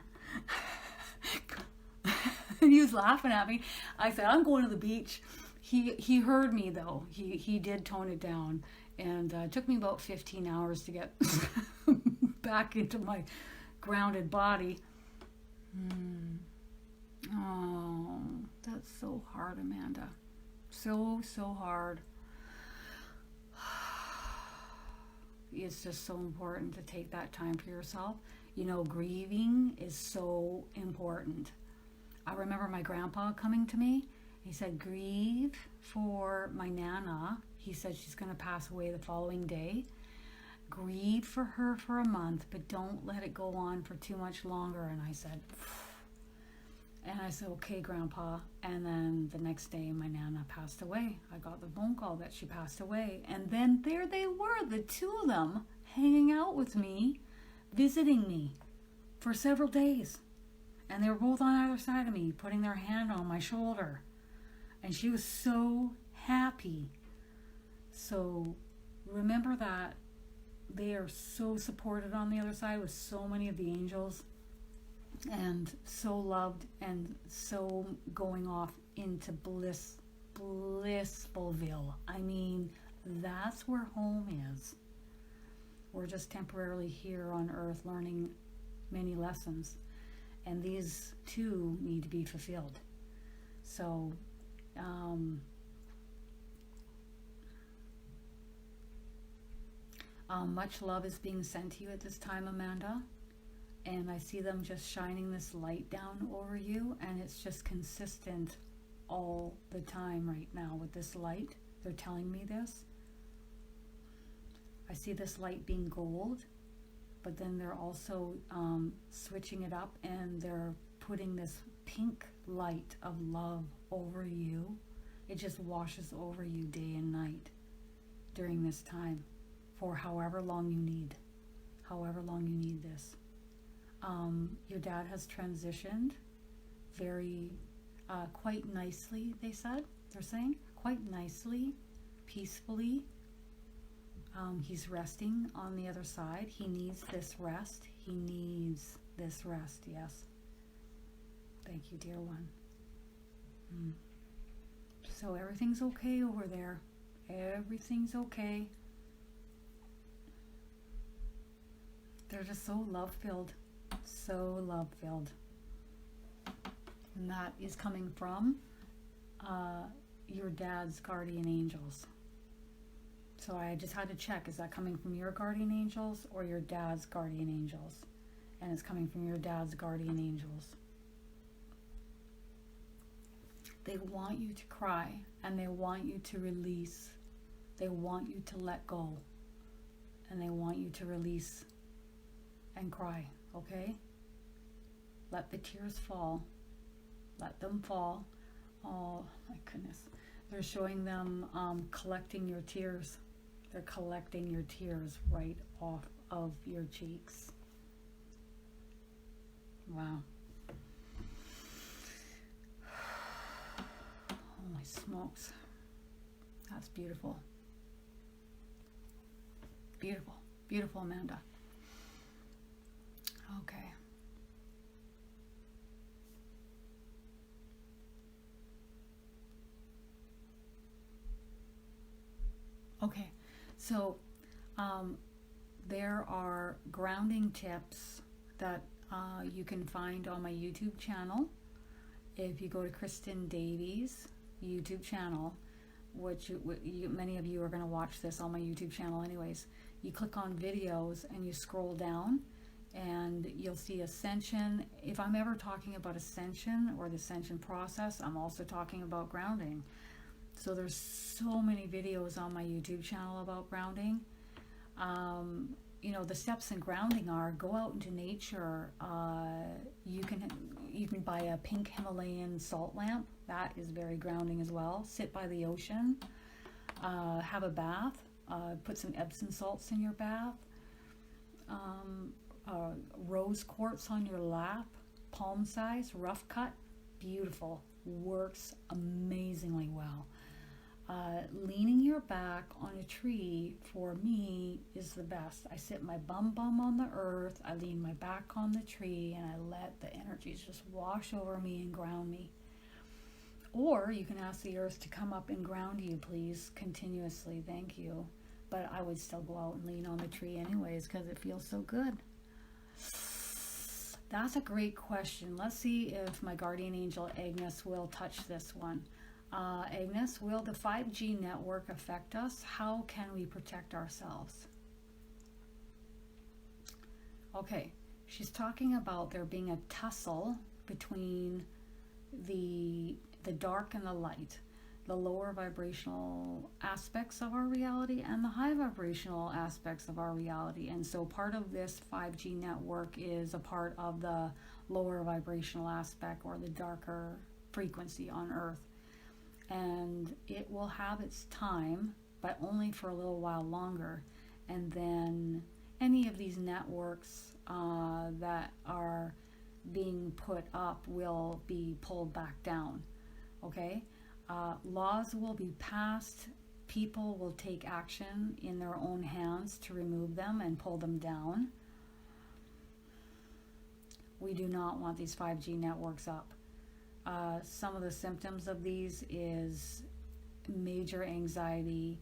And he was laughing at me. I said, I'm going to the beach. He heard me, though. He did tone it down. And it took me about 15 hours to get back into my grounded body. Oh, that's so hard, Amanda. So hard. It's just so important to take that time for yourself. You know, grieving is so important. I remember my grandpa coming to me. He said, grieve for my Nana. He said she's going to pass away the following day. Grieve for her for a month, but don't let it go on for too much longer. And I said, okay, Grandpa. And then the next day, my Nana passed away. I got the phone call that she passed away. And then there they were, the two of them, hanging out with me, visiting me for several days. And they were both on either side of me, putting their hand on my shoulder. And she was so happy. So remember that they are so supported on the other side with so many of the angels, and so loved, and so going off into blissfulville. I mean, that's where home is. We're just temporarily here on earth learning many lessons, and these two need to be fulfilled. So much love is being sent to you at this time, Amanda. And I see them just shining this light down over you, and it's just consistent all the time right now with this light. They're telling me this. I see this light being gold, but then they're also switching it up, and they're putting this pink light of love over you. It just washes over you day and night during this time, for however long you need this. Your dad has transitioned very quite nicely, they're saying quite nicely, peacefully. He's resting on the other side. He needs this rest. Yes. Thank you, dear one. So everything's okay over there. Everything's okay. They're just so love-filled. And that is coming from your dad's guardian angels. So I just had to check, is that coming from your guardian angels or your dad's guardian angels? And it's coming from your dad's guardian angels. They want you to cry, and they want you to release. They want you to let go, and they want you to release and cry, okay? Let the tears fall. Let them fall. Oh my goodness. They're showing them collecting your tears. They're collecting your tears right off of your cheeks. Wow. Holy smokes. That's beautiful. Beautiful. Beautiful, Amanda. Okay. Okay, so there are grounding tips that you can find on my YouTube channel. If you go to Kristin Davies YouTube channel, which many of you are going to watch this on my YouTube channel anyways, you click on videos and you scroll down, and you'll see Ascension. If I'm ever talking about Ascension or the Ascension process, I'm also talking about grounding. So there's so many videos on my YouTube channel about grounding. You know, the steps in grounding are: go out into nature. You can buy a pink Himalayan salt lamp. That is very grounding as well. Sit by the ocean. Have a bath. Put some Epsom salts in your bath. Rose quartz on your lap. palm size, rough cut, beautiful, works amazingly well. Leaning your back on a tree for me is the best. I sit my bum on the earth, I lean my back on the tree, and I let the energies just wash over me and ground me. Or you can ask the earth to come up and ground you, please, continuously. Thank you. But I would still go out and lean on the tree anyways because it feels so good. That's a great question. Let's see if my guardian angel Agnes will touch this one. Agnes, will the 5G network affect us? How can we protect ourselves? Okay, she's talking about there being a tussle between the dark and the light, the lower vibrational aspects of our reality and the high vibrational aspects of our reality. And so part of this 5G network is a part of the lower vibrational aspect, or the darker frequency on Earth. And it will have its time, but only for a little while longer. And then any of these networks that are being put up will be pulled back down. Okay? Laws will be passed. People will take action in their own hands to remove them and pull them down. We do not want these 5G networks up. Some of the symptoms of these is major anxiety,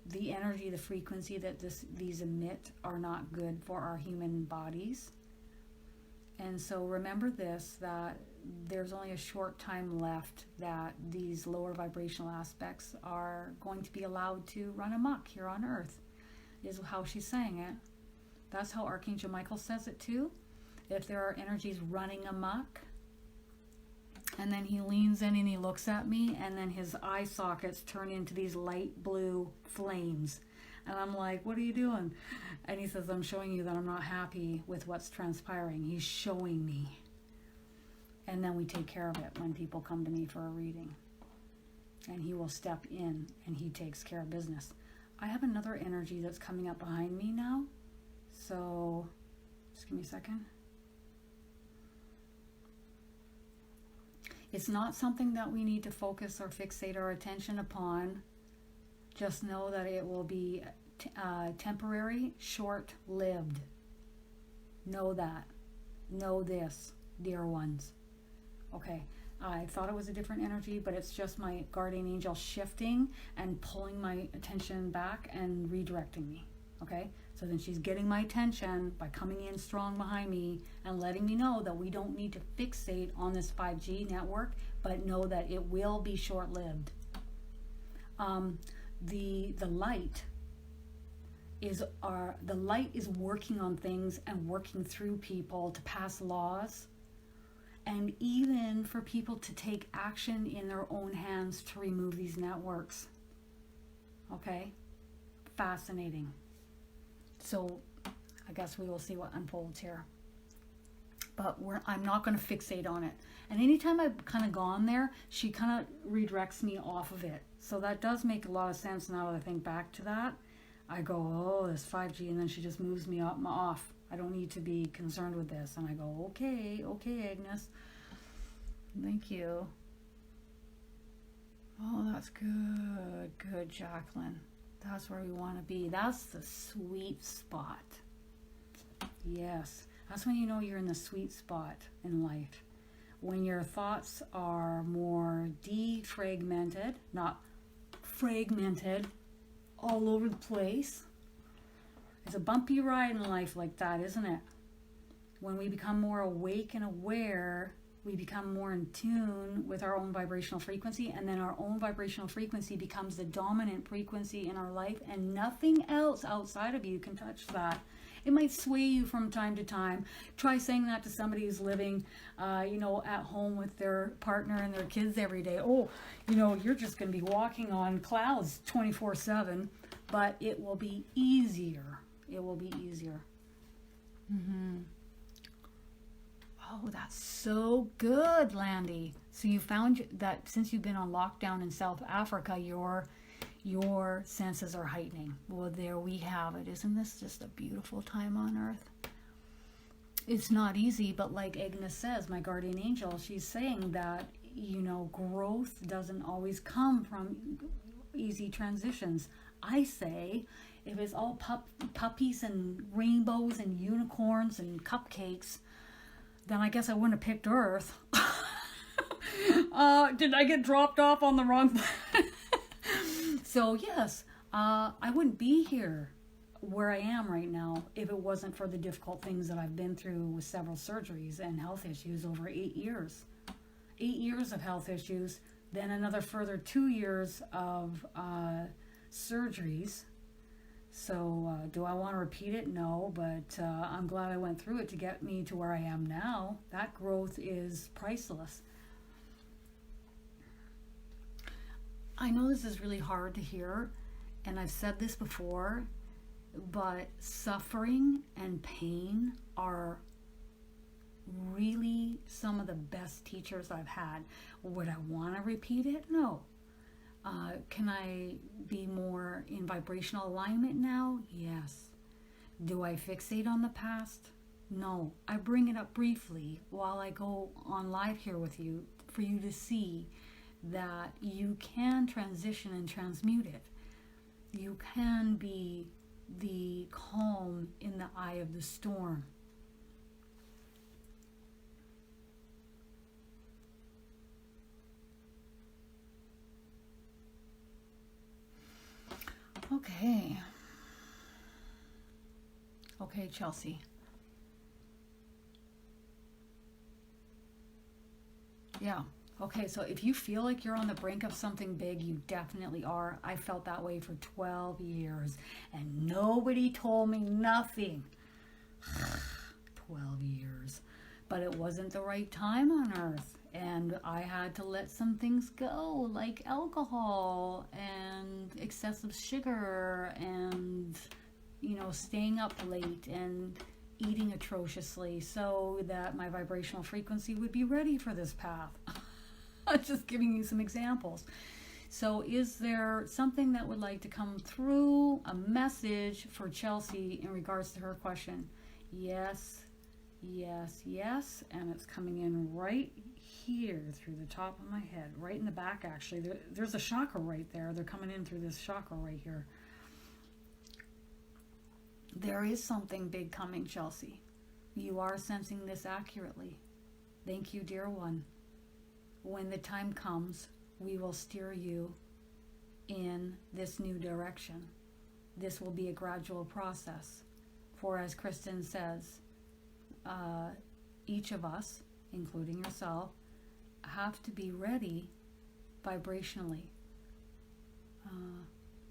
the energy, the frequency that these emit are not good for our human bodies. And so remember this, that there's only a short time left that these lower vibrational aspects are going to be allowed to run amok here on Earth, is how she's saying it. That's how Archangel Michael says it too. If there are energies running amok, and then he leans in and he looks at me, and then his eye sockets turn into these light blue flames. And I'm like, what are you doing? And he says, I'm showing you that I'm not happy with what's transpiring. He's showing me. And then we take care of it when people come to me for a reading. And he will step in and he takes care of business. I have another energy that's coming up behind me now. So just give me a second. It's not something that we need to focus or fixate our attention upon. Just know that it will be temporary, short-lived. Know that. Know this, dear ones. Okay, I thought it was a different energy, but it's just my guardian angel shifting and pulling my attention back and redirecting me. Okay, so then she's getting my attention by coming in strong behind me and letting me know that we don't need to fixate on this 5G network, but know that it will be short-lived. The light is working on things and working through people to pass laws, and even for people to take action in their own hands to remove these networks. Okay, fascinating. So I guess we will see what unfolds here. But I'm not going to fixate on it. And anytime I've kind of gone there, she kind of redirects me off of it. So that does make a lot of sense now that I think back to that. I go, oh, this 5G, and then she just moves me off. I don't need to be concerned with this. And I go, okay, Agnes. Thank you. Oh, that's good, Jacqueline. That's where we want to be. That's the sweet spot. Yes. That's when you know you're in the sweet spot in life. When your thoughts are more defragmented, not fragmented, all over the place. It's a bumpy ride in life like that, isn't it? When we become more awake and aware, we become more in tune with our own vibrational frequency, and then our own vibrational frequency becomes the dominant frequency in our life, and nothing else outside of you can touch that. It might sway you from time to time. Try saying that to somebody who's living, at home with their partner and their kids every day. Oh, you're just going to be walking on clouds 24/7, but it will be easier. It will be easier. Oh, that's so good, Landy. So you found that since you've been on lockdown in South Africa, your senses are heightening. Well, there we have it. Isn't this just a beautiful time on Earth? it's not easy, but like Agnes says, my guardian angel, she's saying that, growth doesn't always come from easy transitions. I say, if it's all puppies and rainbows and unicorns and cupcakes, then I guess I wouldn't have picked Earth. Did I get dropped off on the wrong planet? So yes, I wouldn't be here where I am right now if it wasn't for the difficult things that I've been through with several surgeries and health issues over 8 years. 8 years of health issues, then another further 2 years of surgeries. So do I want to repeat it? No, but I'm glad I went through it to get me to where I am now. That growth is priceless. I know this is really hard to hear, and I've said this before, but suffering and pain are really some of the best teachers I've had. Would I want to repeat it? No. Can I be more in vibrational alignment now? Yes. Do I fixate on the past? No. I bring it up briefly while I go on live here with you for you to see that you can transition and transmute it. You can be the calm in the eye of the storm. Okay, Chelsea. Yeah. Okay, so if you feel like you're on the brink of something big, you definitely are. I felt that way for 12 years, and nobody told me nothing. 12 years. But it wasn't the right time on earth, and I had to let some things go, like alcohol and excessive sugar and, staying up late and eating atrociously so that my vibrational frequency would be ready for this path. I'm just giving you some examples. So is there something that would like to come through, a message for Chelsea in regards to her question? Yes, yes, yes. And it's coming in right here through the top of my head, right in the back actually. There's a chakra right there. They're coming in through this chakra right here. There is something big coming, Chelsea. You are sensing this accurately. Thank you, dear one. When the time comes, we will steer you in this new direction. This will be a gradual process. For as Kristin says, each of us, including yourself, have to be ready vibrationally.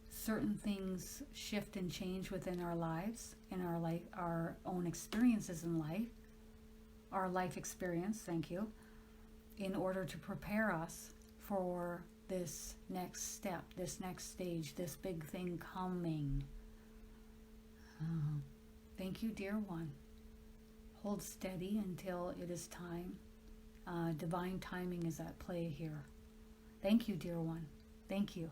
Certain things shift and change within our lives, in our life, our own experiences in life, our life experience, thank you, in order to prepare us for this next step, this next stage, this big thing coming. Thank you, dear one. Hold steady until it is time. Divine timing is at play here. Thank you, dear one. Thank you.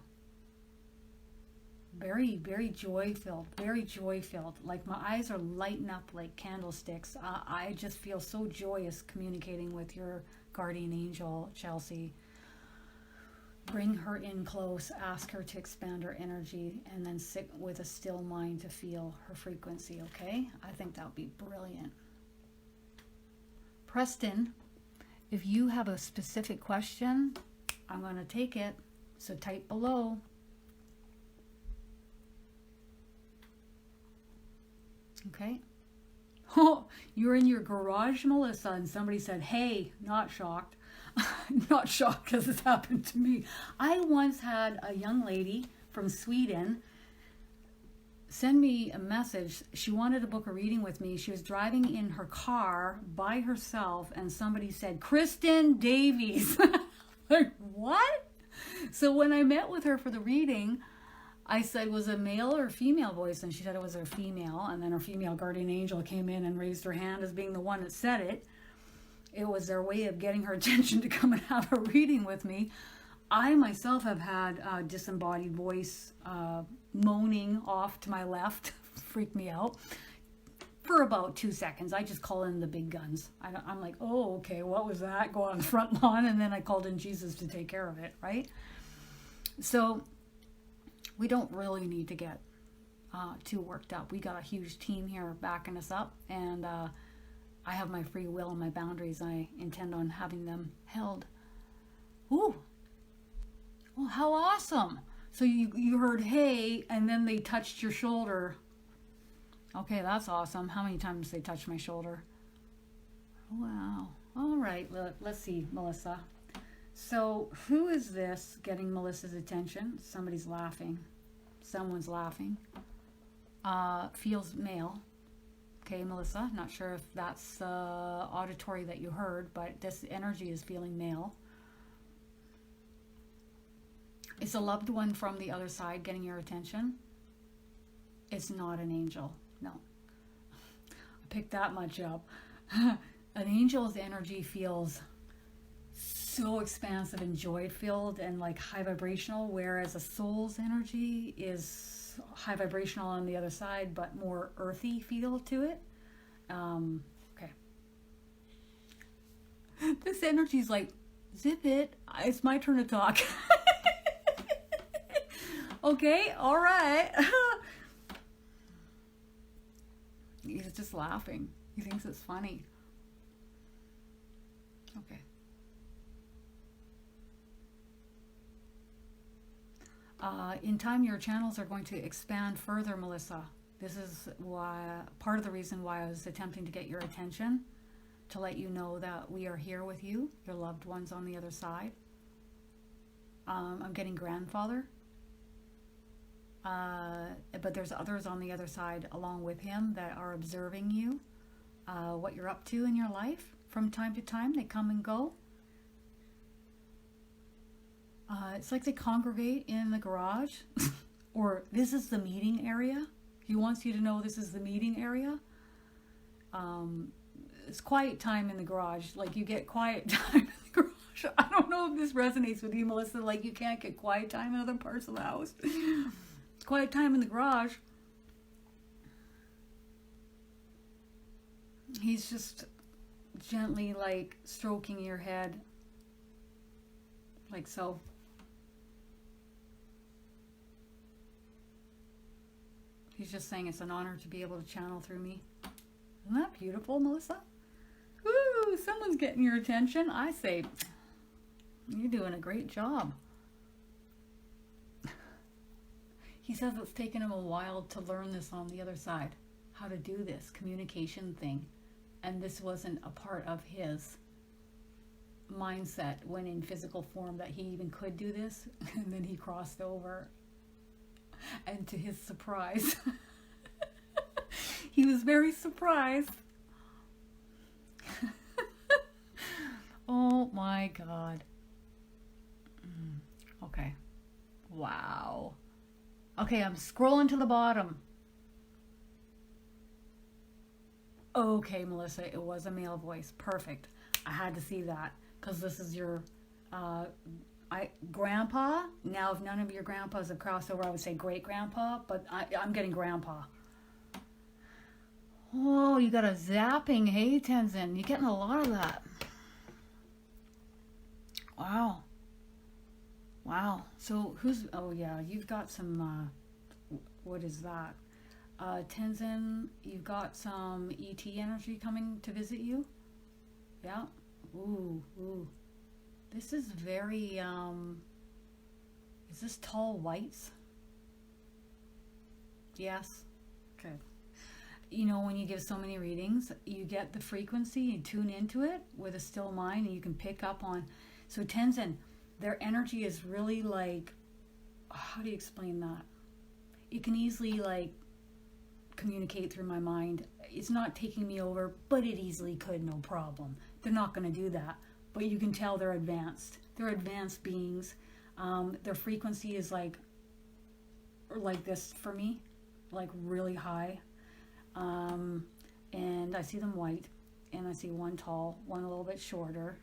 Very, very joy-filled, very joy-filled. Like my eyes are lighting up like candlesticks. I just feel so joyous communicating with your guardian angel, Chelsea. Bring her in close, ask her to expand her energy, and then sit with a still mind to feel her frequency, okay? I think that would be brilliant. Preston, if you have a specific question, I'm going to take it, so type below. Okay. Oh, you're in your garage, Melissa, and somebody said, hey, not shocked. Not shocked because it's happened to me. I once had a young lady from Sweden send me a message. She wanted to book a reading with me. She was driving in her car by herself, and somebody said, Kristin Davies. Like, what? So when I met with her for the reading, I said, was it a male or female voice? And she said it was a female. And then her female guardian angel came in and raised her hand as being the one that said it. It was their way of getting her attention to come and have a reading with me. I myself have had a disembodied voice moaning off to my left. Freaked me out. for about 2 seconds. I just call in the big guns. I'm like, oh, okay, what was that? Go on the front lawn, and then I called in Jesus to take care of it, right? So we don't really need to get too worked up. We got a huge team here backing us up, and I have my free will and my boundaries. I intend on having them held. Ooh, well, how awesome. So you heard, hey, and then they touched your shoulder. Okay, that's awesome. How many times they touched my shoulder? Wow. All right, let's see, Melissa. So who is this getting Melissa's attention? Somebody's laughing. Someone's laughing. Feels male. Okay, Melissa, not sure if that's auditory that you heard, but this energy is feeling male. It's a loved one from the other side getting your attention. It's not an angel. No. I picked that much up. An angel's energy feels so expansive and joy-filled and like high vibrational, whereas a soul's energy is high vibrational on the other side, but more earthy feel to it. Okay. This energy is like, zip it. It's my turn to talk. Okay, all right. He's just laughing. He thinks it's funny. Okay. In time, your channels are going to expand further, Melissa. This is why, part of the reason why I was attempting to get your attention, to let you know that we are here with you, your loved ones on the other side. I'm getting grandfather. But there's others on the other side along with him that are observing you, what you're up to in your life from time to time. They come and go. It's like they congregate in the garage, or this is the meeting area. He wants you to know this is the meeting area. It's quiet time in the garage. Like you get quiet time in the garage. I don't know if this resonates with you, Melissa. Like you can't get quiet time in other parts of the house. It's quiet time in the garage. He's just gently like stroking your head. Like so. He's just saying it's an honor to be able to channel through me. Isn't that beautiful, Melissa? Ooh, someone's getting your attention. I say, you're doing a great job. He says it's taken him a while to learn this on the other side, how to do this communication thing. And this wasn't a part of his mindset when in physical form that he even could do this. And then he crossed over. And to his surprise, he was very surprised. Oh my God. Okay. Wow. Okay, I'm scrolling to the bottom. Okay, Melissa, it was a male voice. Perfect. I had to see that because this is your grandpa. Now, if none of your grandpas have crossed over, I would say great grandpa, but I'm getting grandpa. Oh, you got a zapping. Hey, Tenzin, you're getting a lot of that. Wow. Wow. So who's, oh yeah, you've got some, what is that? Tenzin, you've got some ET energy coming to visit you? Yeah. Ooh, ooh. This is very, is this tall whites? Yes. Okay. You know, when you give so many readings, you get the frequency, you tune into it with a still mind, and you can pick up on. So Tenzin, their energy is really like, how do you explain that? It can easily like communicate through my mind. It's not taking me over, but it easily could, no problem. They're not going to do that. But you can tell they're advanced. They're advanced beings. Their frequency is like this for me, like really high. And I see them white, and I see one tall, one a little bit shorter.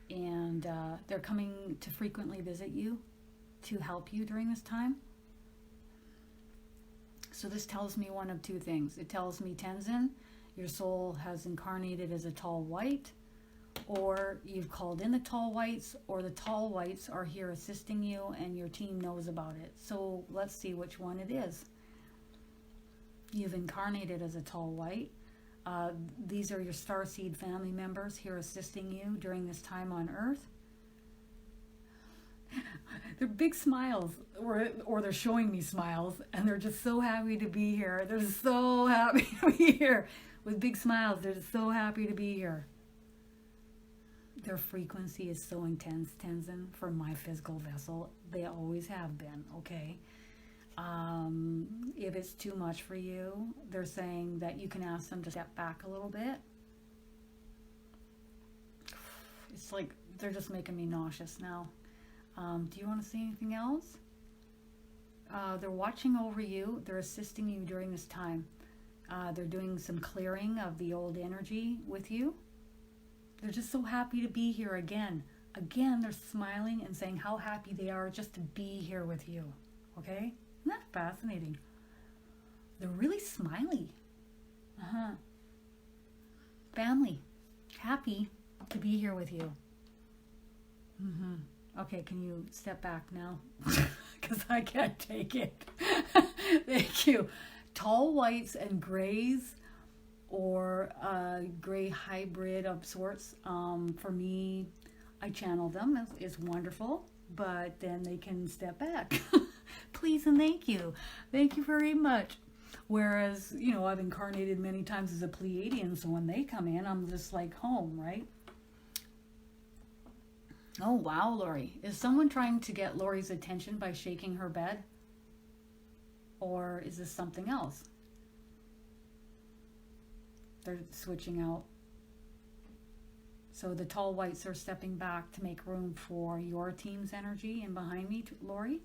And they're coming to frequently visit you to help you during this time. So this tells me one of two things. It tells me, Tenzin, your soul has incarnated as a tall white, or you've called in the tall whites, or the tall whites are here assisting you and your team knows about it. So let's see which one it is. You've incarnated as a tall white. These are your starseed family members here assisting you during this time on Earth. They're big smiles, or they're showing me smiles, and they're just so happy to be here. They're so happy to be here with big smiles. They're just so happy to be here. Their frequency is so intense, Tenzin, for my physical vessel. They always have been, okay? If it's too much for you, they're saying that you can ask them to step back a little bit. It's like they're just making me nauseous now. Do you want to say anything else? They're watching over you. They're assisting you during this time. They're doing some clearing of the old energy with you. They're just so happy to be here again. Again, they're smiling and saying how happy they are just to be here with you. Okay? Isn't that fascinating? They're really smiley. Family. Happy to be here with you. Okay, can you step back now? Because I can't take it. Thank you. Tall whites and grays, or a gray hybrid of sorts. For me, I channel them. It's wonderful. But then they can step back. Please and thank you. Thank you very much. Whereas, you know, I've incarnated many times as a Pleiadian, so when they come in, I'm just like home, right? Oh, wow, Lori. Is someone trying to get Lori's attention by shaking her bed? Or is this something else? They're switching out. So the tall whites are stepping back to make room for your team's energy. And behind me, Lori.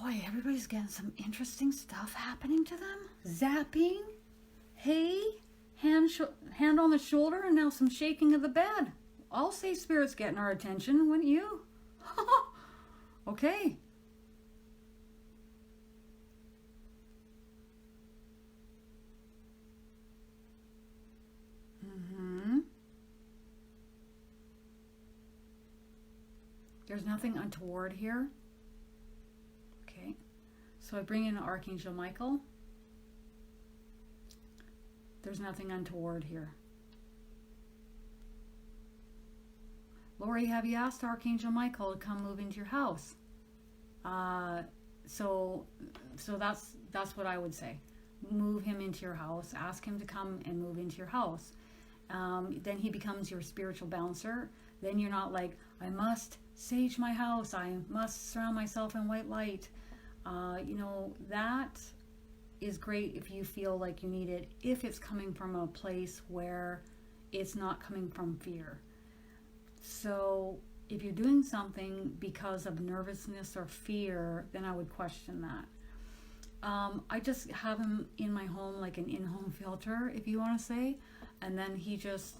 Boy, everybody's getting some interesting stuff happening to them. Zapping. Hey, hand on the shoulder, and now some shaking of the bed. I'll say Spirit's getting our attention, wouldn't you? Okay. There's nothing untoward here. Okay. So I bring in Archangel Michael. There's nothing untoward here. Lori, have you asked Archangel Michael to come move into your house? So that's what I would say. Move him into your house. Ask him to come and move into your house. Then he becomes your spiritual bouncer. Then you're not like, I must sage my house. I must surround myself in white light. You know, that is great if you feel like you need it, if it's coming from a place where it's not coming from fear. So if you're doing something because of nervousness or fear, then I would question that. I just have him in my home like an in-home filter, if you want to say, and then he just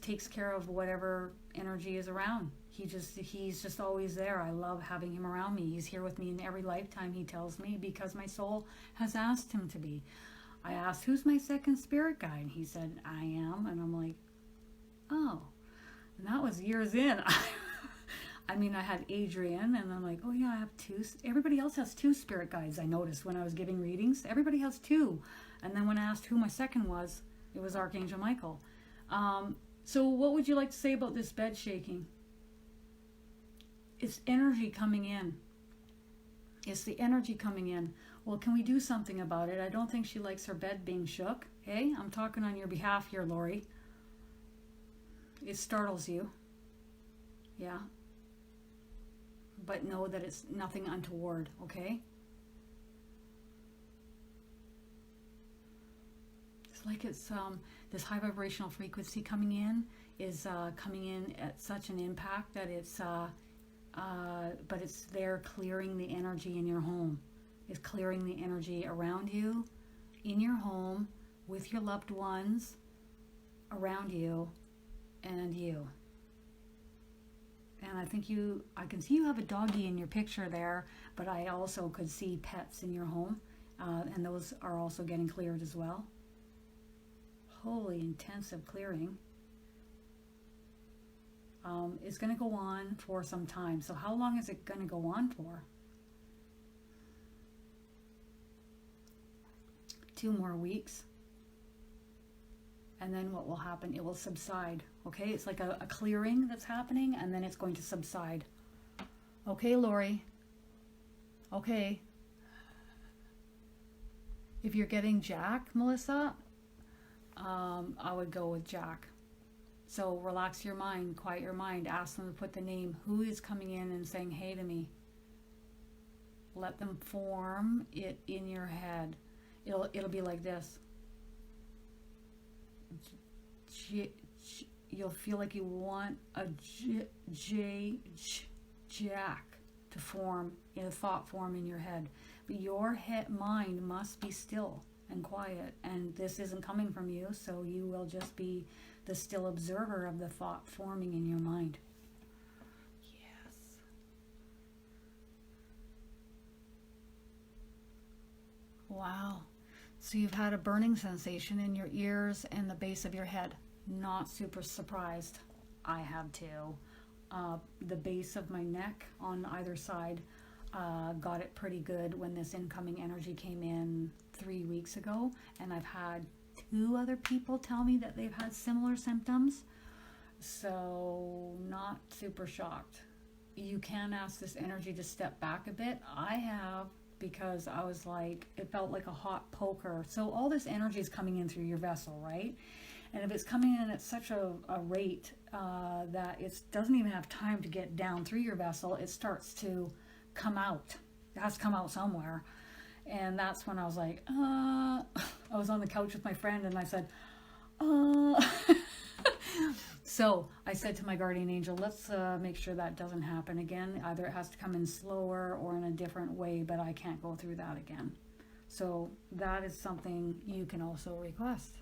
takes care of whatever energy is around. He's just always there. I love having him around me. He's here with me in every lifetime, he tells me, because my soul has asked him to be. I asked, who's my second spirit guide? He said, I am. And I'm like, oh. And that was years in. I mean, I had Adrian, and I'm like, oh yeah, I have two. Everybody else has two spirit guides, I noticed when I was giving readings. Everybody has two. And then when I asked who my second was, it was Archangel Michael. So what would you like to say about this bed shaking? It's energy coming in. It's the energy coming in. Well, can we do something about it? I don't think she likes her bed being shook. Hey, I'm talking on your behalf here, Lori. It startles you. Yeah. But know that it's nothing untoward, okay? It's like it's this high vibrational frequency coming in is coming in at such an impact that it's but it's there clearing the energy in your home. It's clearing the energy around you, in your home, with your loved ones, around you, and you. And I think I can see you have a doggy in your picture there, but I also could see pets in your home. and those are also getting cleared as well. Holy intensive clearing. It's going to go on for some time. So how long is it going to go on for? 2 more weeks. And then what will happen? It will subside. Okay, it's like a clearing that's happening, and then it's going to subside. Okay, Lori. Okay. If you're getting Jack, Melissa, I would go with Jack. So relax your mind, quiet your mind, ask them to put the name. Who is coming in and saying hey to me? Let them form it in your head. It'll be like this. You'll feel like you want a Jack to form in a thought form in your head. But your mind must be still and quiet, and this isn't coming from you, so you will just be the still observer of the thought forming in your mind. Yes. Wow. So you've had a burning sensation in your ears and the base of your head. Not super surprised. I have too. The base of my neck on either side got it pretty good when this incoming energy came in 3 weeks ago, and I've had 2 other people tell me that they've had similar symptoms, so not super shocked. You can ask this energy to step back a bit. I have, because I was like, it felt like a hot poker. So all this energy is coming in through your vessel, right? And if it's coming in at such a rate that it doesn't even have time to get down through your vessel, it starts to come out. It has to come out somewhere. And that's when I was like, I was on the couch with my friend and I said, So I said to my guardian angel, let's make sure that doesn't happen again. Either it has to come in slower or in a different way, but I can't go through that again. So that is something you can also request.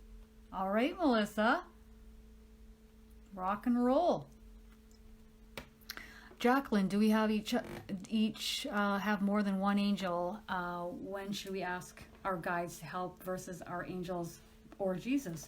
All right, Melissa. Rock and roll. Jacqueline, do we have each have more than one angel? When should we ask our guides to help versus our angels or Jesus?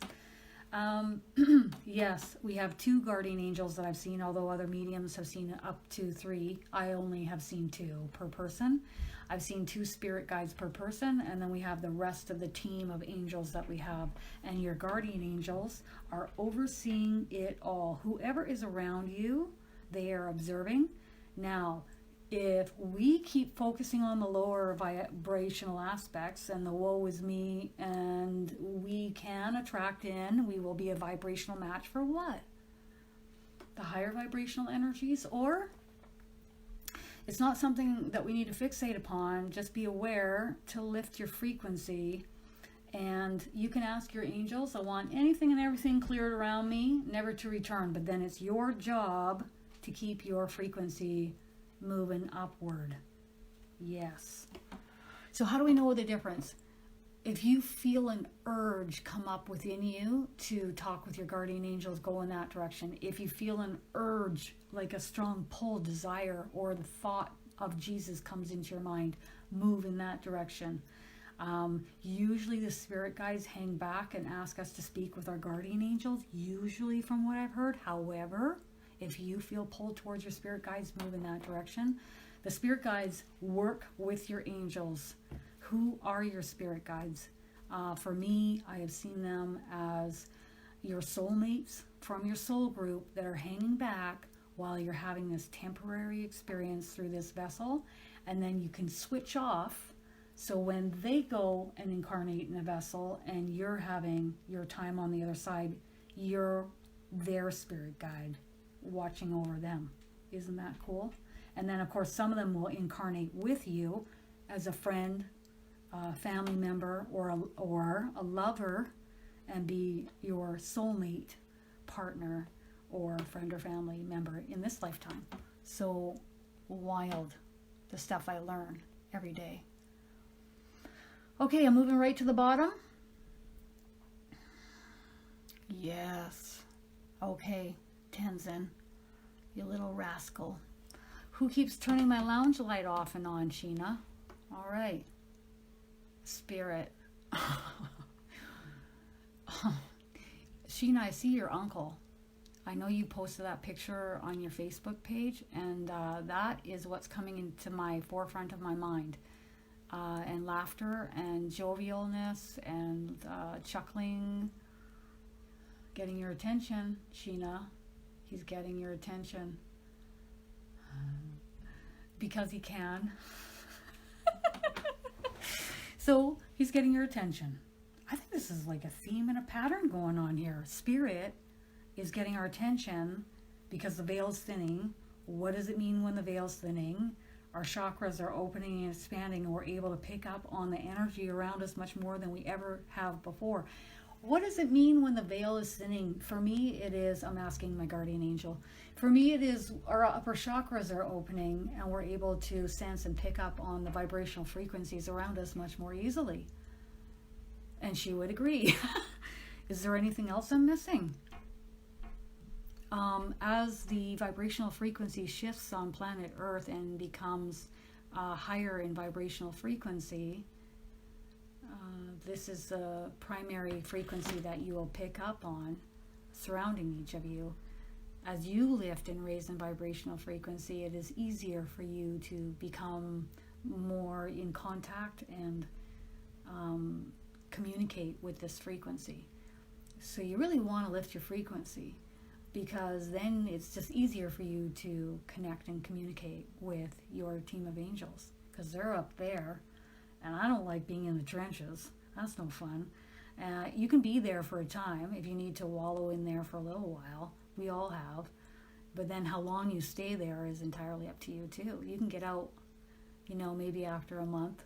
Yes, we have 2 guardian angels that I've seen, although other mediums have seen up to 3. I only have seen 2 per person. I've seen 2 spirit guides per person, and then we have the rest of the team of angels that we have. And your guardian angels are overseeing it all. Whoever is around you, they are observing. Now, if we keep focusing on the lower vibrational aspects and the woe is me, and we can attract in, we will be a vibrational match for what? The higher vibrational energies? Or it's not something that we need to fixate upon. Just be aware to lift your frequency. And you can ask your angels, I want anything and everything cleared around me, never to return. But then it's your job to keep your frequency moving upward. Yes. So how do we know the difference? If you feel an urge come up within you to talk with your guardian angels, go in that direction. If you feel an urge, like a strong pull, desire, or the thought of Jesus comes into your mind, move in that direction. Usually the spirit guides hang back and ask us to speak with our guardian angels, usually from what I've heard. However, if you feel pulled towards your spirit guides, move in that direction. The spirit guides work with your angels. Who are your spirit guides? For me, I have seen them as your soulmates from your soul group that are hanging back while you're having this temporary experience through this vessel. And then you can switch off. So when they go and incarnate in a vessel and you're having your time on the other side, you're their spirit guide watching over them. Isn't that cool? And then of course some of them will incarnate with you as a friend, a family member, or a lover, and be your soulmate, partner, or friend or family member in this lifetime. So wild, the stuff I learn every day. Okay, I'm moving right to the bottom. Yes. Okay, Tenzin, you little rascal. Who keeps turning my lounge light off and on, Sheena? All right. Spirit. Sheena, I see your uncle. I know you posted that picture on your Facebook page, and that is what's coming into my forefront of my mind. And laughter and jovialness and chuckling, getting your attention, Sheena. He's getting your attention because he can. So he's getting your attention. I think this is like a theme and a pattern going on here. Spirit is getting our attention because the veil's thinning. What does it mean when the veil's thinning? Our chakras are opening and expanding, and we're able to pick up on the energy around us much more than we ever have before. What does it mean when the veil is thinning? For me, it is, I'm asking my guardian angel, for me it is our upper chakras are opening, and we're able to sense and pick up on the vibrational frequencies around us much more easily. And she would agree. Is there anything else I'm missing? As the vibrational frequency shifts on planet Earth and becomes higher in vibrational frequency, this is the primary frequency that you will pick up on surrounding each of you. As you lift and raise in vibrational frequency, it is easier for you to become more in contact and communicate with this frequency. So you really want to lift your frequency, because then it's just easier for you to connect and communicate with your team of angels, because they're up there, and I don't like being in the trenches. That's no fun. You can be there for a time if you need to wallow in there for a little while. We all have. But then how long you stay there is entirely up to you too. You can get out, maybe after a month,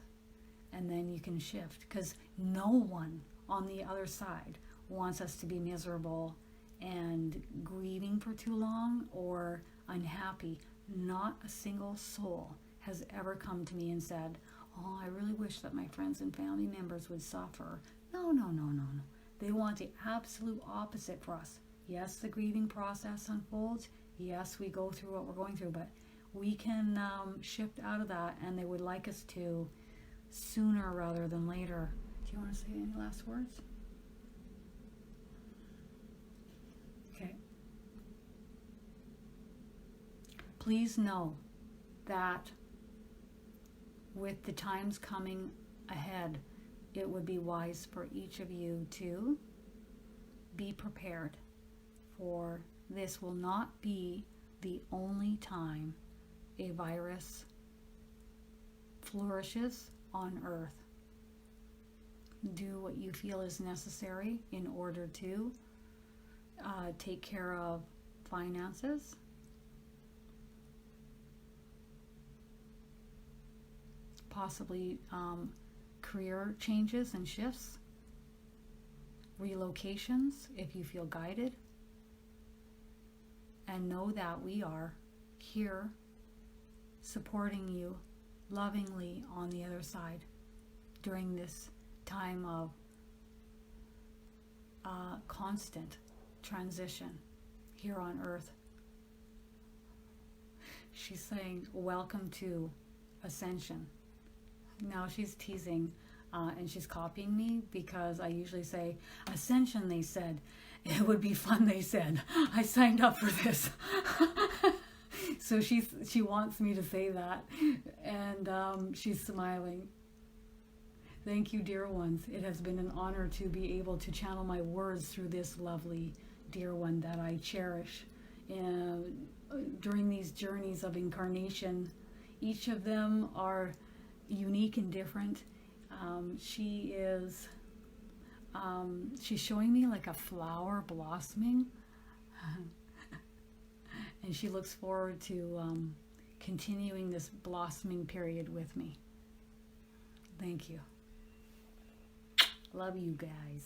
and then you can shift, because no one on the other side wants us to be miserable and grieving for too long or unhappy. Not a single soul has ever come to me and said, oh, I really wish that my friends and family members would suffer. No. They want the absolute opposite for us. Yes, the grieving process unfolds. Yes, we go through what we're going through, but we can shift out of that, and they would like us to sooner rather than later. Do you want to say any last words? Okay. Please know that with the times coming ahead, it would be wise for each of you to be prepared, for this will not be the only time a virus flourishes on Earth. Do what you feel is necessary in order to take care of finances, possibly career changes and shifts, relocations if you feel guided, and know that we are here supporting you lovingly on the other side during this time of constant transition here on Earth. She's saying, welcome to Ascension. Now she's teasing, and she's copying me, because I usually say, Ascension, they said. It would be fun, they said. I signed up for this. So she wants me to say that, and she's smiling. Thank you, dear ones. It has been an honor to be able to channel my words through this lovely dear one that I cherish. During these journeys of incarnation, each of them are unique and different. She's showing me like a flower blossoming, and she looks forward to continuing this blossoming period with me. Thank you. Love you guys.